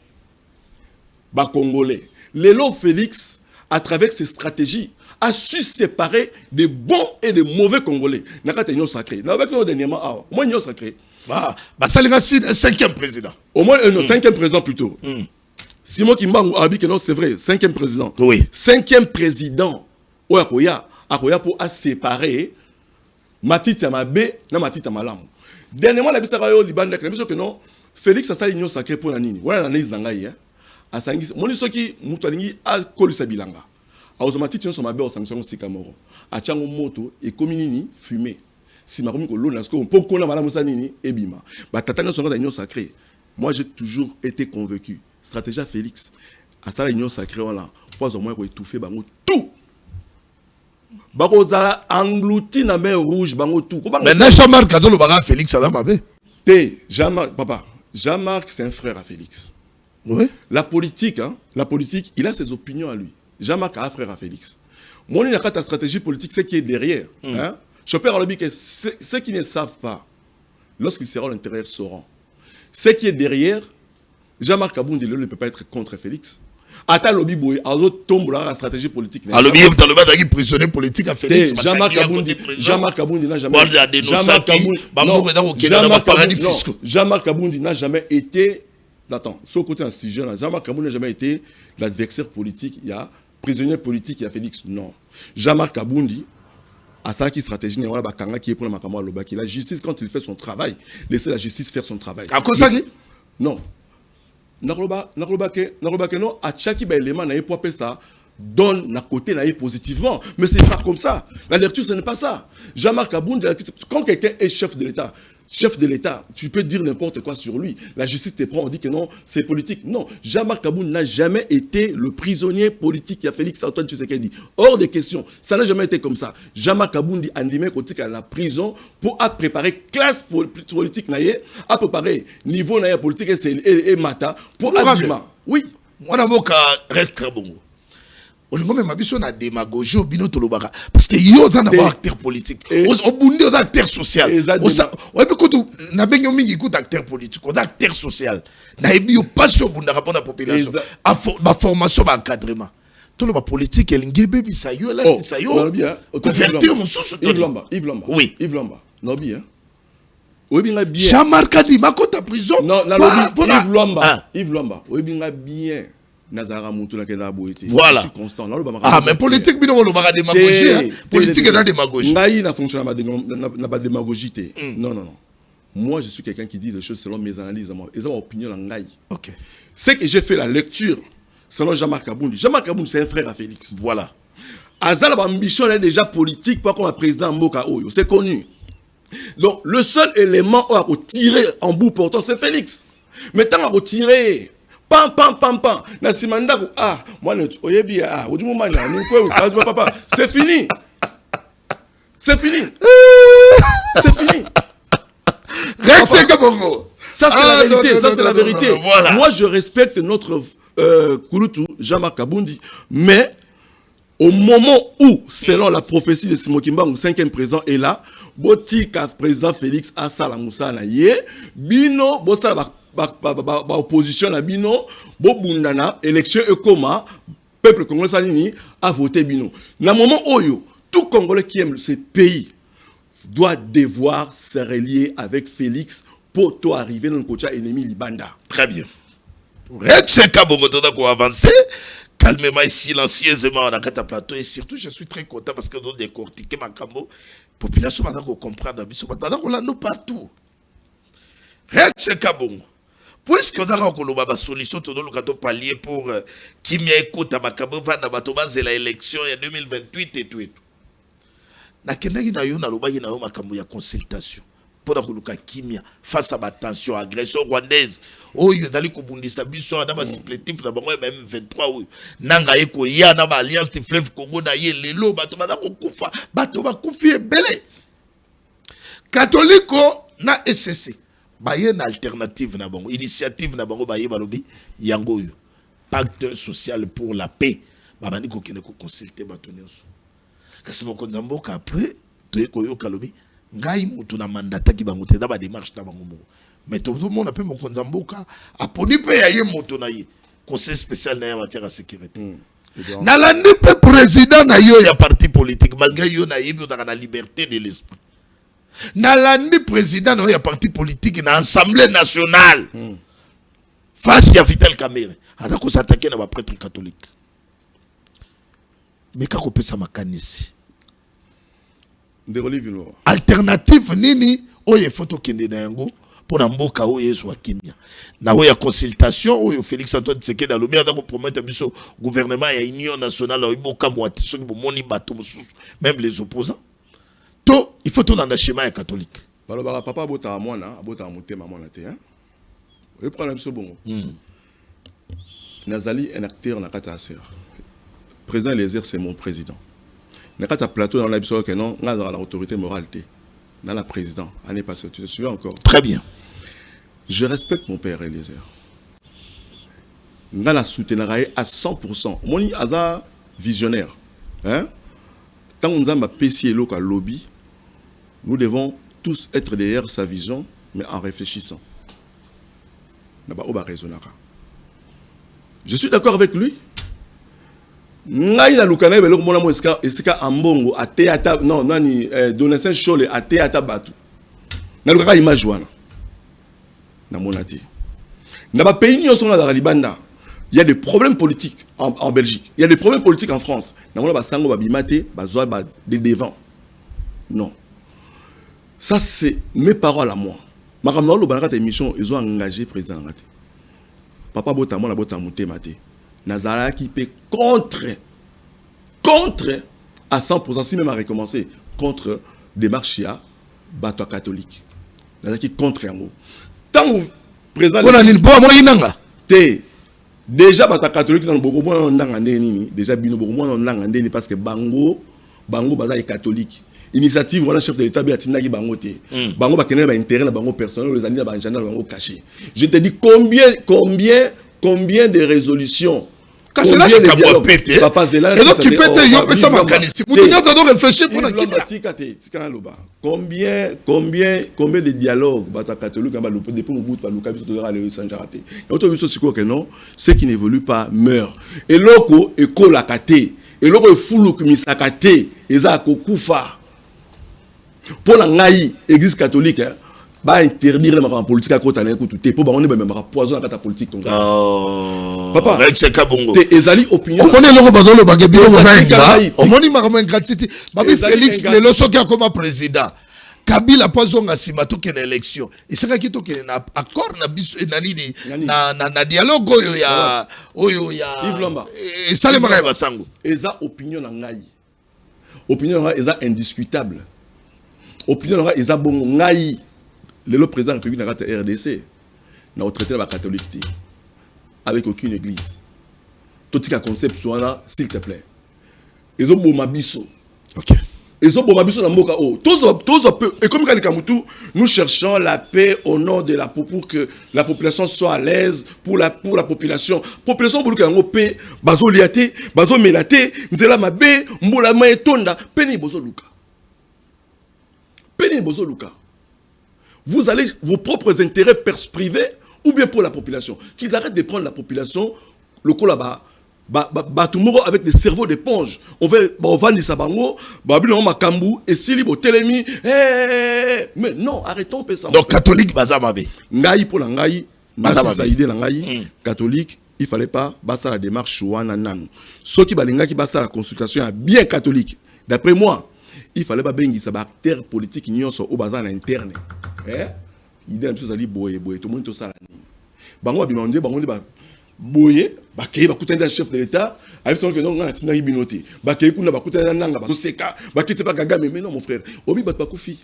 [SPEAKER 2] Congolais. Lélo Félix, à travers ses stratégies, a su séparer des bons et des mauvais Congolais. N'a pas sacré. N'a pas dernièrement, au moins il sacré.
[SPEAKER 1] Ça c'est le 5e président.
[SPEAKER 2] Au moins un 5e président plutôt. Simon Kimbangu a dit que non, c'est vrai, 5e président.
[SPEAKER 1] Oui.
[SPEAKER 2] 5e président. Oyakoya, Akoya pour séparer Matita Mabe na Matita Malamu. Dernièrement, la Bissarayo Liban, la que non, Félix a sali sacré pour la nini. Voilà l'analyse d'Angaï. Asangis moni soki mutu alingi akolisa bilanga automatique nso mabe sanction sikamoro achango moto e kominini fumée si makomi ko lona sko on kona mala musa nini ebima ba tata nso ngata union sacrée. Moi j'ai toujours été convaincu stratégie Félix à ça l'union sacrée wala pas au moins ko étouffer bango tout bako za englouti na mer rouge bango tout.
[SPEAKER 1] Mais Jean-Marc Kadolo baga Félix ça mabe
[SPEAKER 2] té Jean-Marc papa Jean-Marc c'est un frère à Félix.
[SPEAKER 1] Oui.
[SPEAKER 2] La politique, il a ses opinions à lui. Jean-Marc a un frère à Félix. Mon il ta stratégie politique, c'est qui est derrière. Chopper a dit que ceux qui ne savent pas, lorsqu'ils seront à l'intérieur, sauront. Ceux qui est derrière, Jean-Marc Kaboundi ne peut pas être contre Félix. Ata lobby boy, alors tombe la stratégie politique.
[SPEAKER 1] Alors lobby est prisonnier politique à Félix.
[SPEAKER 2] Jean-Marc Kaboundi n'a jamais. Jean-Marc Kaboundi n'a jamais été. Attends, sur le côté un sujet, Jean-Marc Kaboundi n'a jamais été l'adversaire politique, il y a prisonnier politique, il y a Félix. Non. Jean-Marc Kaboundi a sa stratégie, il y a Bakanga qui est pour la Makama Lobaki. La justice, quand il fait son travail, laissez la justice faire son travail.
[SPEAKER 1] À cause de ça?
[SPEAKER 2] Non. Naroba non, à chaque élément, n'a pas ça. Donne à côté positivement. Mais c'est pas comme ça. La lecture, ce n'est pas ça. Jean-Marc Kaboundi, quand quelqu'un est chef de l'État, chef de l'État, tu peux dire n'importe quoi sur lui. La justice te prend, on dit que non, c'est politique. Non, Jean-Marc Kaboun n'a jamais été le prisonnier politique. Il y a Félix Antoine Tshisekedi. Hors de question, ça n'a jamais été comme ça. Jean-Marc Kaboun dit Andimé Kotik à la prison pour préparer classe politique, à préparer niveau politique et mata pour Abima. Oui.
[SPEAKER 1] Moi, je reste très bon. On a même na démagogie au bino tolobaka parce que yo dans un acteur politique au bundi aux acteur social on peut que na benyo mingi ko acteur politique on acteur social na ebi yo pas sur bunda rapport la population ma formation ba encadrement tout le politique elingi bebi sa yo la sa yo convertir mon sous
[SPEAKER 2] Yves Lamba
[SPEAKER 1] oui
[SPEAKER 2] Yves Lamba no bien oui bien bien
[SPEAKER 1] Jean-Marc Adi makota prison
[SPEAKER 2] non na Yves Lamba oui bien bien.
[SPEAKER 1] Voilà.
[SPEAKER 2] Constant.
[SPEAKER 1] Ah, mais politique, il y a démagogie. Politique, il y a démagogie.
[SPEAKER 2] N'a pas démagogie. Non, non, non. Moi, je suis quelqu'un qui dit les choses selon mes analyses. Ils ont opinion en
[SPEAKER 1] ok.
[SPEAKER 2] C'est que j'ai fait la lecture selon Jean-Marc Kaboundi. Jean-Marc Kaboundi, c'est un frère à Félix.
[SPEAKER 1] Voilà.
[SPEAKER 2] Azal ambition est déjà politique, pas comme un président Mboka Oyo. C'est connu. Donc, le seul élément à tirer en bout portant, c'est Félix. Mais tant à retirer. Pam. Nasimanda, moi, c'est fini. C'est fini. C'est fini. Ça, c'est la vérité. Ça, c'est la vérité. Voilà. Moi, je respecte notre Kouloutou, Jean-Marc Kaboundi. Mais, au moment où, selon la prophétie de Simon Kimbangu, 5e président est là, Botika président Félix Assala Moussa Naye, Bino, Bostala opposition na bino bo bundana élection ekoma peuple congolais salini a voté bino na moment oyo tout Congolais qui aime ce pays doit devoir se relier avec Félix pour toi arriver dans le côté ennemi Libanda.
[SPEAKER 1] Très bien. Rex Kabongo ko avancer calmement et silencieusement dans le plateau et surtout je suis très content parce que nous décortiquer ma cambo population va comprendre biso on l'a nous partout. Rex Kabongo puisque on a une solution tout le palier pour Kimia écoute à Makabo va dans la élection en 2028 et tout. Na kendaki na yo na lobaki na yo makambo ya consultation pour la koluka Kimia face à la tension agression rwandaise oyo dali ko bundisa biso na ba supplétif na bango même 23 oyo nanga eko ya na ba alliance de fleuve Congo na ye lelo bato ba ko kufa bato ba kufi ebele catholico na SCC baye na alternative na bango initiative na bango baye balobi yango yo pacte social pour la paix babandi ko kene ko consulter bato nyonso kasi boko nzamboka après to ko yo kalobi ngai mutu na mandata ki bango te da ba démarche ta bango moko mais tout le monde appelle mon nzamboka aponi pe ya ye mutu na ye conseil spécial na ya matière à sécurité na landi pe président na yo ya parti politique malgré yo na yebi on a la liberté de l'esprit. Nalandi président de la parti politique dans l'Assemblée nationale face à Vital Kamerhe on a s'attaquer à prêtre catholique mais quand on peut ça makanisi alternative nini oye photo kende na yango pour na mboka oye so Kimia na oya consultation oyo Félix Antoine Tshisekedi alobi ata ko promettre biso gouvernement ya union nationale oyo boka mwati so bomoni bato mususu même les opposants. Il faut tout dans le schéma catholique.
[SPEAKER 2] Papa bota mwana, bota mutema mwana te hein. Le problème c'est bon. Nazali un acteur na kata ser. Président Lézer c'est mon président. Na kata plateau dans l'absolu que non, na dans l'autorité morale té. Dans la président, année passée, tu te souviens encore?
[SPEAKER 1] Très bien.
[SPEAKER 2] Je respecte mon père Lézer. Na la souteniraille à 100%. Moni aza visionnaire. Hein? Tant qu'on a PC local lobby, nous devons tous être derrière sa vision, mais en réfléchissant. Je suis d'accord avec lui. Naïna Lukana belo mona mo esika ambongo a théâtre non nani donation chole a théâtre batu. Na lukaka image wana. Na monati. Na ba pays nyo sona da libanda. Il y a des problèmes politiques en Belgique. Il y a des problèmes politiques en France. Na mona ba sango ba bimate ba zoa ba de devant. Non. Ça c'est mes paroles à moi. Makamna lo banaka ta émission ils ont engagé président ngati. Papa bota mona bota mutema te. Nazara qui peut contre à 100%, si même à recommencer, contre des marchés à bateau catholique. nazaki contre yango tango président
[SPEAKER 1] on a une bonne moyinanga
[SPEAKER 2] te déjà bata catholique dans beaucoup moins ndanga ndeni déjà bino beaucoup moins ndanga ndeni parce que bango baza est catholique initiative voilà chef de l'état bi atinaki bango te bango ba kenela ba intérêt na bango personnel les années ba njana bango caché je te dis combien de résolutions
[SPEAKER 1] Combien de dialogues Papa Zela et donc qui peut te yo pesa makanisi vous devez réfléchir pour la
[SPEAKER 2] combien de dialogues bata catholique ba lopo depuis mon bout ba luka biso to aller sans rater et auto biso siko que non ceux qui n'évoluent pas meurent et loko ekola kate et loko efulu kumisaka te eza kokufa pour la ngai église catholique ba interdire ma politique à côté na kutu te po ba on ba ma poison na kata politique ton gars papa
[SPEAKER 1] avec ce kabongo
[SPEAKER 2] te ezali opinion
[SPEAKER 1] on est loko bazolo ba gebilo ba on moni ma ingratitude babi Félix le loso qui a comme président Kabila pozonga sima to ken élection et c'est qui to ken accord na biso na nini na dialogue oyo ya
[SPEAKER 2] Yves Lomba
[SPEAKER 1] et salema ka basango
[SPEAKER 2] eza opinion na ngai eza indiscutable opinion na ngai eza bongo ngai le président de la République n'a pas RDC, n'a pas traité la catholique avec aucune église. Tout ce qui a concept soit s'il te plaît. Ils ont bon mabiso.
[SPEAKER 1] Ok.
[SPEAKER 2] Ils ont bon mabiso dans Moka O. Et comme Kamutu, nous cherchons la paix au nom de pour que la population soit à l'aise pour la population. Population pour que la paix, bazo liate, bazo melate, nzela mabe, mbola maetonda, peni bozo luka. Peni bozo luka. Vous allez vos propres intérêts privés ou bien pour la population. Qu'ils arrêtent de prendre la population, le coup là-bas, avec des cerveaux d'éponge. On va dire ça, et si telemi, mais non, arrêtons ça.
[SPEAKER 1] Donc catholique, bazamabe.
[SPEAKER 2] Ngaï pour la ngaï, catholique, il fallait pas basta la démarche nan. Ceux qui balinga qui basta la consultation bien catholique. D'après moi, il fallait pas bengi ça acteur politique union sur au bazar interne. Il dit une chose à dire boye tout le monde tout ça. Bango bimande ba boye ba kay ba kutenda chef de l'état avec son que non na tina binoté ba kay kuna ba kutenda nanga ba seka ba kiti ba Kagame mais non mon frère obi bat ba kufi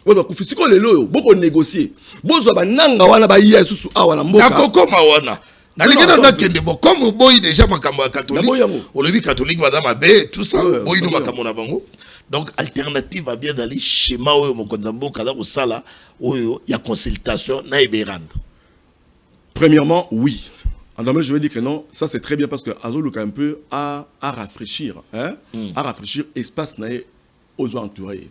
[SPEAKER 2] oba kufi siko lelo yo boko négocier bozo ba nanga wana ba iya susu awa na mboka
[SPEAKER 1] akokoma wana na ligena na kende bo comme boy déjà makambo ya catholique on le dit catholique madame abe tout ça boy no makambo na bango. Donc, alternative à bien d'aller chez Mao Mokonzambo, Kada Sala, où il y a consultation, na Iberand.
[SPEAKER 2] Premièrement, oui. En domaine, je vais dire que non, ça c'est très bien parce que Azolo un peu à rafraîchir, hein, à rafraîchir l'espace aux entourés.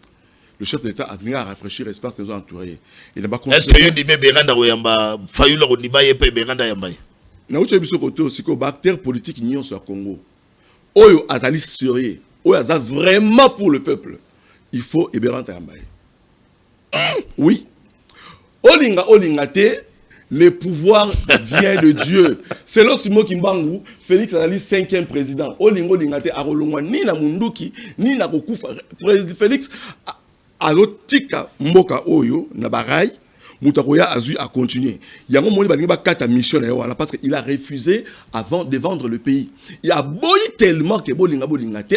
[SPEAKER 2] Le chef de l'État a venu à rafraîchir l'espace aux entourés.
[SPEAKER 1] Est-ce que vous avez Beranda ou Yamba, Fayula ou Nibaye, Beranda Yamba?
[SPEAKER 2] Na uche biso côté aussi que acteur politique union sur Congo. Oyo azali sérieux. Oyo aza vraiment pour le peuple. Il faut Eberanta Yambaye. Oui. Olinga te, le pouvoir vient de Dieu. Selon Simo Kimbangu, Félix Azali 5e président. Olinga te arolongwa ni na munduki ni na kokufa. Félix alotika mboka oyo na barai. Moutakoya a dû continuer. Il y a un moment où il a quatre missions parce qu'il a refusé de vendre le pays. Il a boy tellement que Bolinga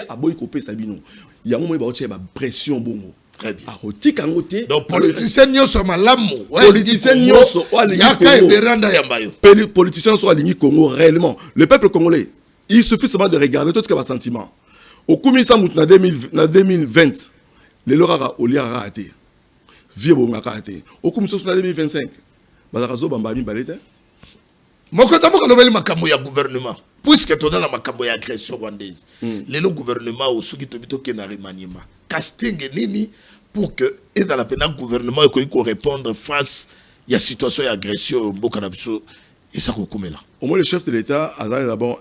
[SPEAKER 2] a boy coupé Sabino. Il y a un moment où il a une pression bongo.
[SPEAKER 1] Très bien.
[SPEAKER 2] Donc
[SPEAKER 1] politicien nyoso malamu.
[SPEAKER 2] Politicien nyoso politicien sont alignés Congo réellement. Le peuple congolais, il suffit seulement de regarder tout ce qu'il y a sentiment. Au Koumissa Mout en 2020, les Lorara Oliara a été. Vieux bon karaté. Au comme ça 2025. Bazarazo bambami balete.
[SPEAKER 1] Mokota moka lobeli makambo ya gouvernement. Puisque tu dans la makambo ya agression rwandaise. Le gouvernement au suki tobito ke na remaniement. Casting nini pour que et dans la pénal gouvernement ko répondre face ya situation ya agression mboka na biso et ça kokomela.
[SPEAKER 2] Au moins le chef de l'État a d'abord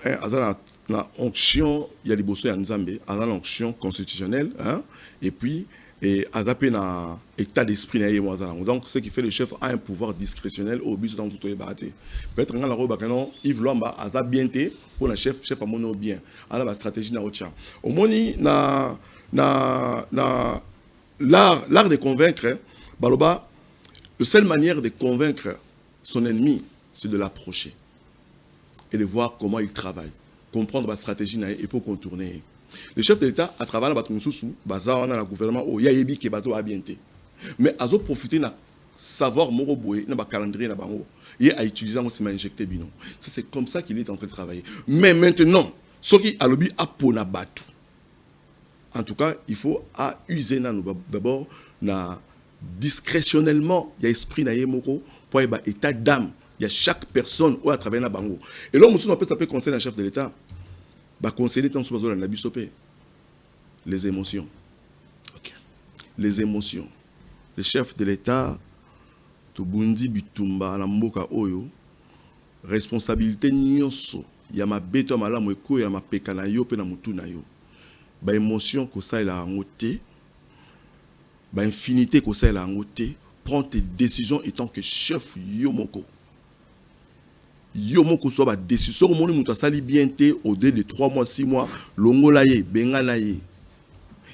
[SPEAKER 2] la onction ya liboso ya Nzambe, a l'onction constitutionnelle hein et puis et adapté dans l'état d'esprit. Donc, ce qui fait le chef a un pouvoir discrétionnel au but de tout bâti. Peut-être que Yves Lomba a bien été pour le chef à mon bien. À la stratégie na autre. Au moins, l'art de convaincre, Baloba, la seule manière de convaincre son ennemi, c'est de l'approcher et de voir comment il travaille, comprendre la stratégie et pour contourner. Le chef de l'État a travaillé dans le gouvernement au Yayebi qui est bateau à bien. Mais à profiter na savoir moro boé na ba calendrier na bango. Et à utiliser aussi m'a injecté bino. Ça c'est comme ça qu'il est en train de travailler. Mais maintenant, ce qui a lobby a pona batu. En tout cas, il faut à user d'abord na discrétionnellement, il y a esprit na yemoko pour y état d'âme. Il y a chaque personne où à travers na bango. Et là, on peut s'appeler conseiller un chef de l'État. Bah conseiller tant sur la bisopé. Les émotions. Okay. Les émotions. Le chef de l'État Tobundi Bitumba la mboka oyo responsabilité nyonso ya mabeto malamu eko ya mapeka na yo pe na mutu na yo. Ba émotion ko ça la ngoté. Ba infinité ko ça la ngoté. Prends tes décisions étant que chef yomoko. Yomoko soit ba décision moni mutu asali bien té au délai de 3 mois 6 mois longola ye bengala ye.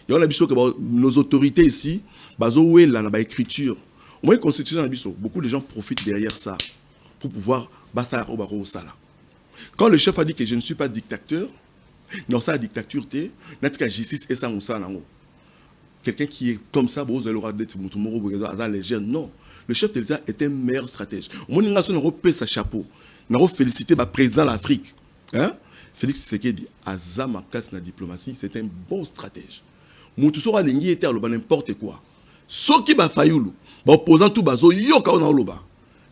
[SPEAKER 2] Y a biso que nos autorités ici bazo wela na ba écriture. Au moins constitution na biso beaucoup de gens profitent derrière ça pour pouvoir basa au baro sala. Quand le chef a dit que je ne suis pas dictateur, non ça la dictature té natika justice et ça musa nango. Quelqu'un qui est comme ça vous allez aura d'être mutumoro bogaza légère non. Le chef de l'État est un meilleur stratège. Mon nation européen sa chapeau. N'a félicité le président de l'Afrique. Hein? Félix Tshisekedi, Azama Kass na diplomatie, c'est un bon stratège. Moutousora Lengi était à n'importe quoi. Ce qui va failloulu, opposant tout bazo, yoka on a oloba.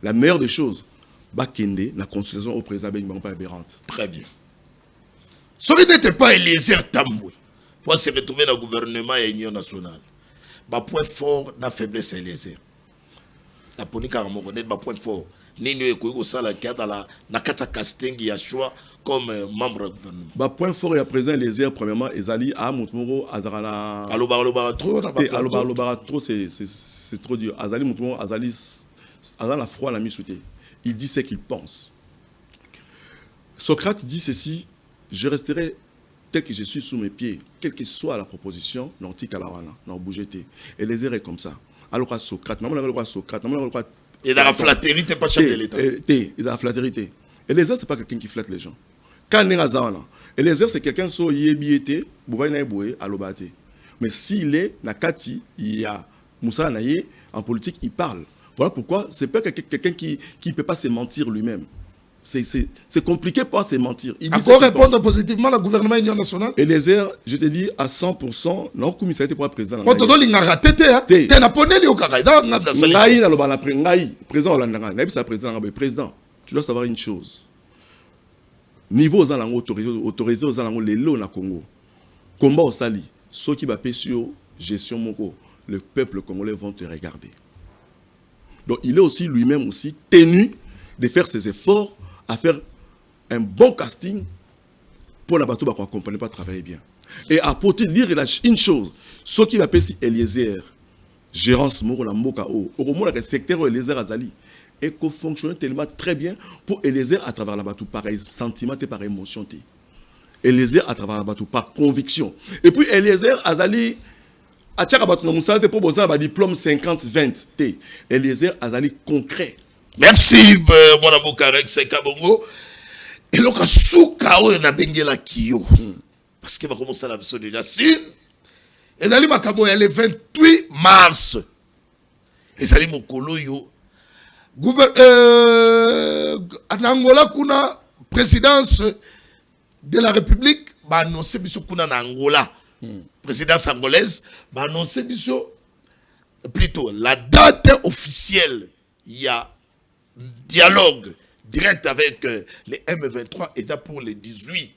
[SPEAKER 2] La meilleure des choses, Bakende, la consultation au président Ben Bampa aberrante.
[SPEAKER 1] Très bien. Ce qui n'était pas Eliezer Tamboué, pour se retrouver dans le gouvernement et l'Union nationale, ma point fort, la faiblesse Eliezer. La politique à Ramoronnet, ma point fort. Nino Ekoiko Sala qui a dans la Nakata Casting qui a choix comme membre du gouvernement. Bah
[SPEAKER 2] point fort et à présent les airs premièrement Ezali à Moutmoro Azarana.
[SPEAKER 1] Alobara
[SPEAKER 2] trop c'est trop dur. Azali Moutmoro Azali la froid la mis sous il dit ce qu'il pense. Socrate dit ceci, je resterai tel que je suis sous mes pieds, quelle que soit la proposition, non tikalawana, non bougeté. Et les airs est comme ça. Alors à Socrate, maman a Socrate, maman a
[SPEAKER 1] et dans la flatterie, t'es pas chef de l'État.
[SPEAKER 2] Et dans la flatterie. Eliezer, c'est pas quelqu'un qui flatte les gens. Quand on est à Eliezer, c'est quelqu'un qui est à l'obate. Mais s'il est Nakati, il y a Moussa Naye, en politique, il parle. Voilà pourquoi c'est pas quelqu'un qui ne peut pas se mentir lui-même. C'est compliqué pour se mentir. Il
[SPEAKER 1] encore répondre positivement au gouvernement Union nationale.
[SPEAKER 2] Eliezer, je te dis à 100%, non, comme ça a été pour le président.
[SPEAKER 1] Quand on dit qu'il a raté, tu es naponais au Canada.
[SPEAKER 2] Président, tu dois savoir une chose. Niveau aux autorités aux alentours, les lots na Congo. Combat au Sali, ceux qui va sur gestion moko, le peuple congolais vont te regarder. Donc il est aussi lui-même aussi tenu de faire ses efforts à faire un bon casting pour la bateau pour accompagner pas travailler bien. Et à porter dire une chose, ce qui va passer Eliezer, gérance moro la mokao, au moment le secteur Eliezer Azali, et qu'on fonctionne tellement très bien pour Eliezer à travers la bateau par sentiment et par émotion. Eliezer à travers la bateau par conviction. Et puis Eliezer Azali à chaque bateau nous sommes pour besoin d'un diplôme 50-20 T. Eliezer Azali concret.
[SPEAKER 1] Merci, mon amour Karek Sekabongo. Et donc, à Soukao, on a bengé Kio. Parce qu'il va commencer la version déjà. Et dans Makabo, il y a le 28 mars. Et ça dit, mon colo, en Angola, kuna présidence de la République, bah annoncé biso kuna en Angola. Présidence angolaise, bah annoncé biso plutôt la date officielle. Il y a dialogue direct avec les M23 et pour les 18.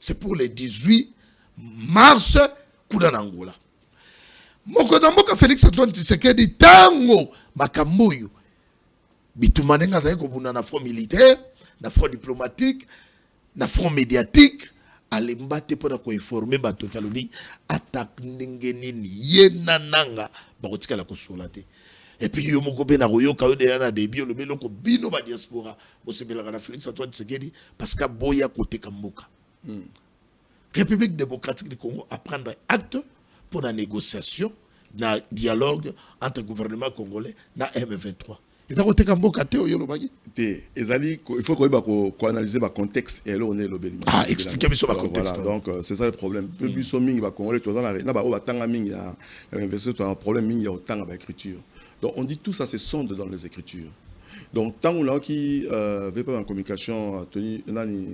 [SPEAKER 1] C'est pour les 18 mars Koudan Angola. Mokodamboka Félix Antoine Tshisekedi tango makamboyo bitumanenga zaiko buna na front militaire, na front diplomatique, na front médiatique alimbate pour ko informer bato kaloni attaque ndengenini yena nanga bakotika la kosolate. Et puis, il y a un début, le méloko bino ba diaspora. Vous savez, la Félix Antoine Tshisekedi, parce que Boya côté Kamboka. République démocratique du Congo a prendre acte pour la négociation, le dialogue entre le gouvernement congolais et M23. Et donc, tu as mboka te oyo lobaki.
[SPEAKER 2] Il faut qu'on analyse le contexte et là on est le béni.
[SPEAKER 1] Ah, expliquez-moi sur le contexte.
[SPEAKER 2] Voilà, donc c'est ça le problème. Depuis so mingi ba congolais to dans la na ba o batanga mingi ya investir to un problème mingi ya otanga ba écriture. Donc on dit tout ça se sonde dans les écritures. Donc tant on là qui veut pas en communication Tony nani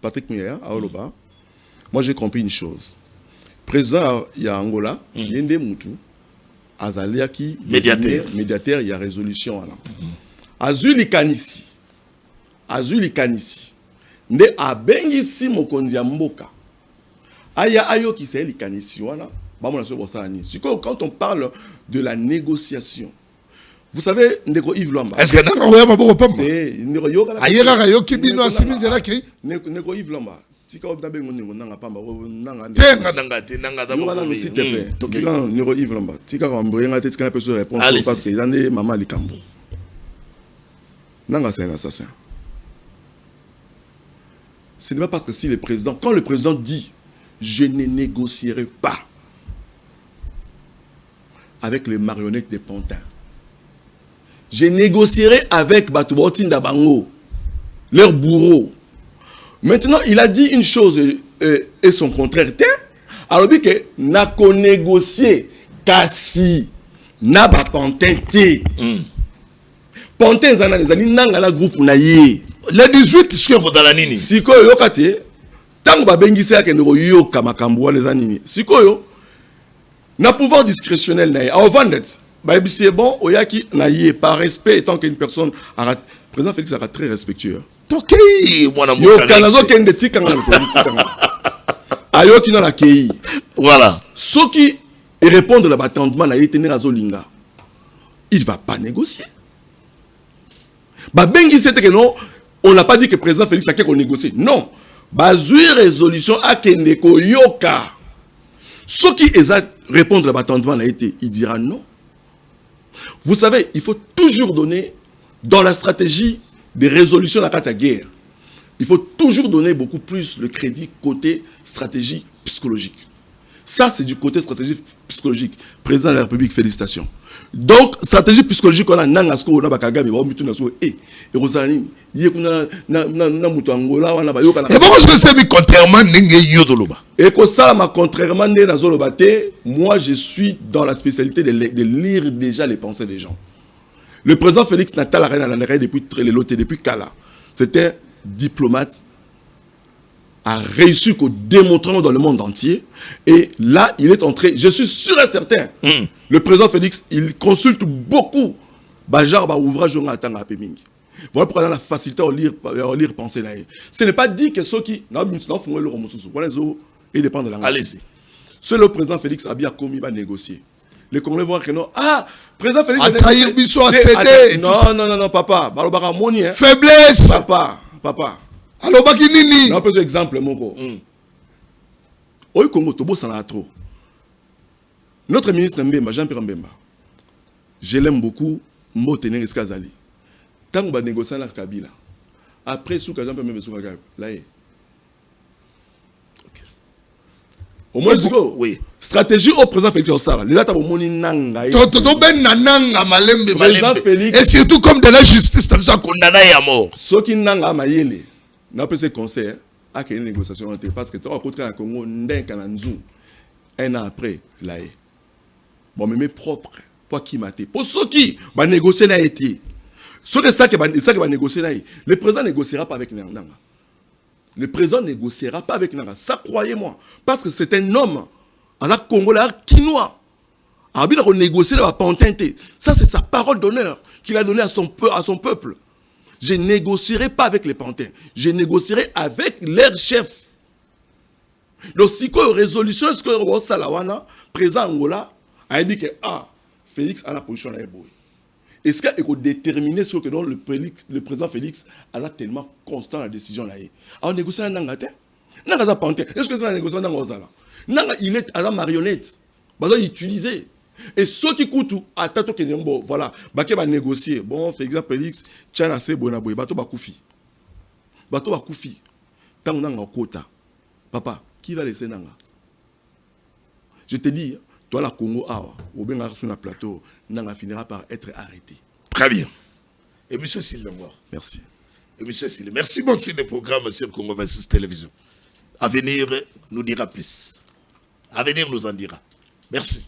[SPEAKER 2] Patrick Muya à Oloba. Moi j'ai compris une chose. Président il y a Angola, yende mutu azalia qui médiateur il y a résolution là. Azuli kanisi nde abengisi mokonzi ya mboka aya ayo ki se likanisi wana ba mona so bosala ni siko quand on parle de la négociation vous savez ndeko Yves Lwamba
[SPEAKER 1] est-ce que nanga oya maboko pamba
[SPEAKER 2] ndeko yoka
[SPEAKER 1] ayera yo ki bino asimi zela ki
[SPEAKER 2] ndeko Yves Lwamba tika obda bengo ndeko nanga pamba nanga
[SPEAKER 1] nanga da
[SPEAKER 2] mo s'il te plaît tika ndeko Yves Lwamba tika ko mboyenga te tika na peso réponse parce que izande mama likambo. Nanga c'est un assassin. Ce n'est pas parce que si le président, quand le président dit je ne négocierai pas avec les marionnettes des pantins, je négocierai avec Batoubotin Dabango, leur bourreau. Maintenant, il a dit une chose et son contraire. Alors, il dit que n'a qu'on négocier kasi n'a pas pantin. Pontin zana nezali nanga la groupe na ye
[SPEAKER 1] le 18 siko dans nini
[SPEAKER 2] sikoyo yokate tango babengisi yake ndeko yoka makambo wana zanini sikoyo na pouvoir discrétionnel na ye avant babisi bon oyaki na ye par respect étant qu'une personne président Félix sera très respectueux
[SPEAKER 1] tokei mwana
[SPEAKER 2] mo yoka nazo kende tikanga ayoki na la kei
[SPEAKER 1] voilà
[SPEAKER 2] soki et répondre à l'attendement na ye tenir azolinga il va pas négocier. Babengi c'était que non, on n'a pas dit que le président Félix a qu'on négocie. Non. Bazui résolution à Kendeko Yoka. Ce qui est à répondre à l'attendement a été, il dira non. Vous savez, il faut toujours donner dans la stratégie des résolutions de la guerre. Il faut toujours donner beaucoup plus le crédit côté stratégie psychologique. Ça, c'est du côté stratégie psychologique. Président de la République, félicitations. Donc, stratégie psychologique, on a nangasko, on a bakagame, on a mitu nasko, et Rosalini, yekuna na mutu Angola, on a bayoka.
[SPEAKER 1] Et pourquoi je sais contrairement n'engé yodoloba?
[SPEAKER 2] Et que ça, contrairement ne nazolobate, moi, je suis dans la spécialité de lire déjà les pensées des gens. Le président Félix Natal Arena depuis depuis Kala, c'était diplomate, a réussi qu'au démontrant dans le monde entier. Et là, il est entré, je suis sûr et certain, le président Félix, il consulte beaucoup Bajar, ouvrage, voilà pourquoi il a la facilité à lire penser. Ce n'est pas dit que ceux qui il dépend de la langue.
[SPEAKER 1] Allez-y.
[SPEAKER 2] Seul le président Félix a bien commis à négocier. Les Congolais vont que non. Ah, président Félix
[SPEAKER 1] a trahir Bissot à céder.
[SPEAKER 2] Non, papa.
[SPEAKER 1] Faiblesse.
[SPEAKER 2] Papa.
[SPEAKER 1] Alors, Bakinini.
[SPEAKER 2] Un peu d'exemple, mon gars. Au Congo, Tobo s'en a trop. Notre ministre Mbemba, Jean-Pierre Mbemba, je l'aime beaucoup, Motene Eskazali. Tant qu'on va négocier avec Kabila, après, Souka Jean-Pierre Mbemba, là, au moins,
[SPEAKER 1] oui.
[SPEAKER 2] Stratégie au président Félix Osala. Les dates au moni nanga.
[SPEAKER 1] Et surtout comme de la justice, comme ça condamné à mort.
[SPEAKER 2] Ce qui nanga mayele, n'a pas ce conseil à qu'il y ait une négociation parce que tu as rencontré un Congo un an après là. Bon mais propre, toi qui m'a été. Pour ceux qui va négocier n'a été. Ceux qui ça qui va négocier n'a. Le président négociera pas avec Nanga. Le président négociera pas avec Nanga. Ça croyez-moi, parce que c'est un homme. Un Congolais, un Quinois. Ça, c'est sa parole d'honneur qu'il a donnée à son peuple. Je ne négocierai pas avec les pantins. Je négocierai avec leur chef. Donc, si quoi résolution, est-ce que le Salawana, président Angola, a dit que Félix a la position là. Est-ce qu'il faut déterminer ce que le président Félix a tellement constant la décision là. Alors, négocier un Nangate? Nanga pantin. Est-ce que c'est la négociation Nangozala? Nanga, il est à la marionnette. Il est utilisé. Et ceux qui coûtent, à Tato Kenyambo, voilà, Baké va négocier. Bon, par exemple, Félix, Tchana se bonaboy, Bato Bakoufi. Bato Bakoufi. Tant Nanga quota. Papa, qui va laisser Nanga? Je te dis, toi, la Congo, au bien sur le plateau, Nanga finira par être arrêté.
[SPEAKER 1] Très bien. Et monsieur Sylvain.
[SPEAKER 2] Merci.
[SPEAKER 1] Et monsieur Sylvain. Merci beaucoup sur les programmes sur Congo 26 Télévision. Avenir nous dira plus. Avenir nous en dira. Merci.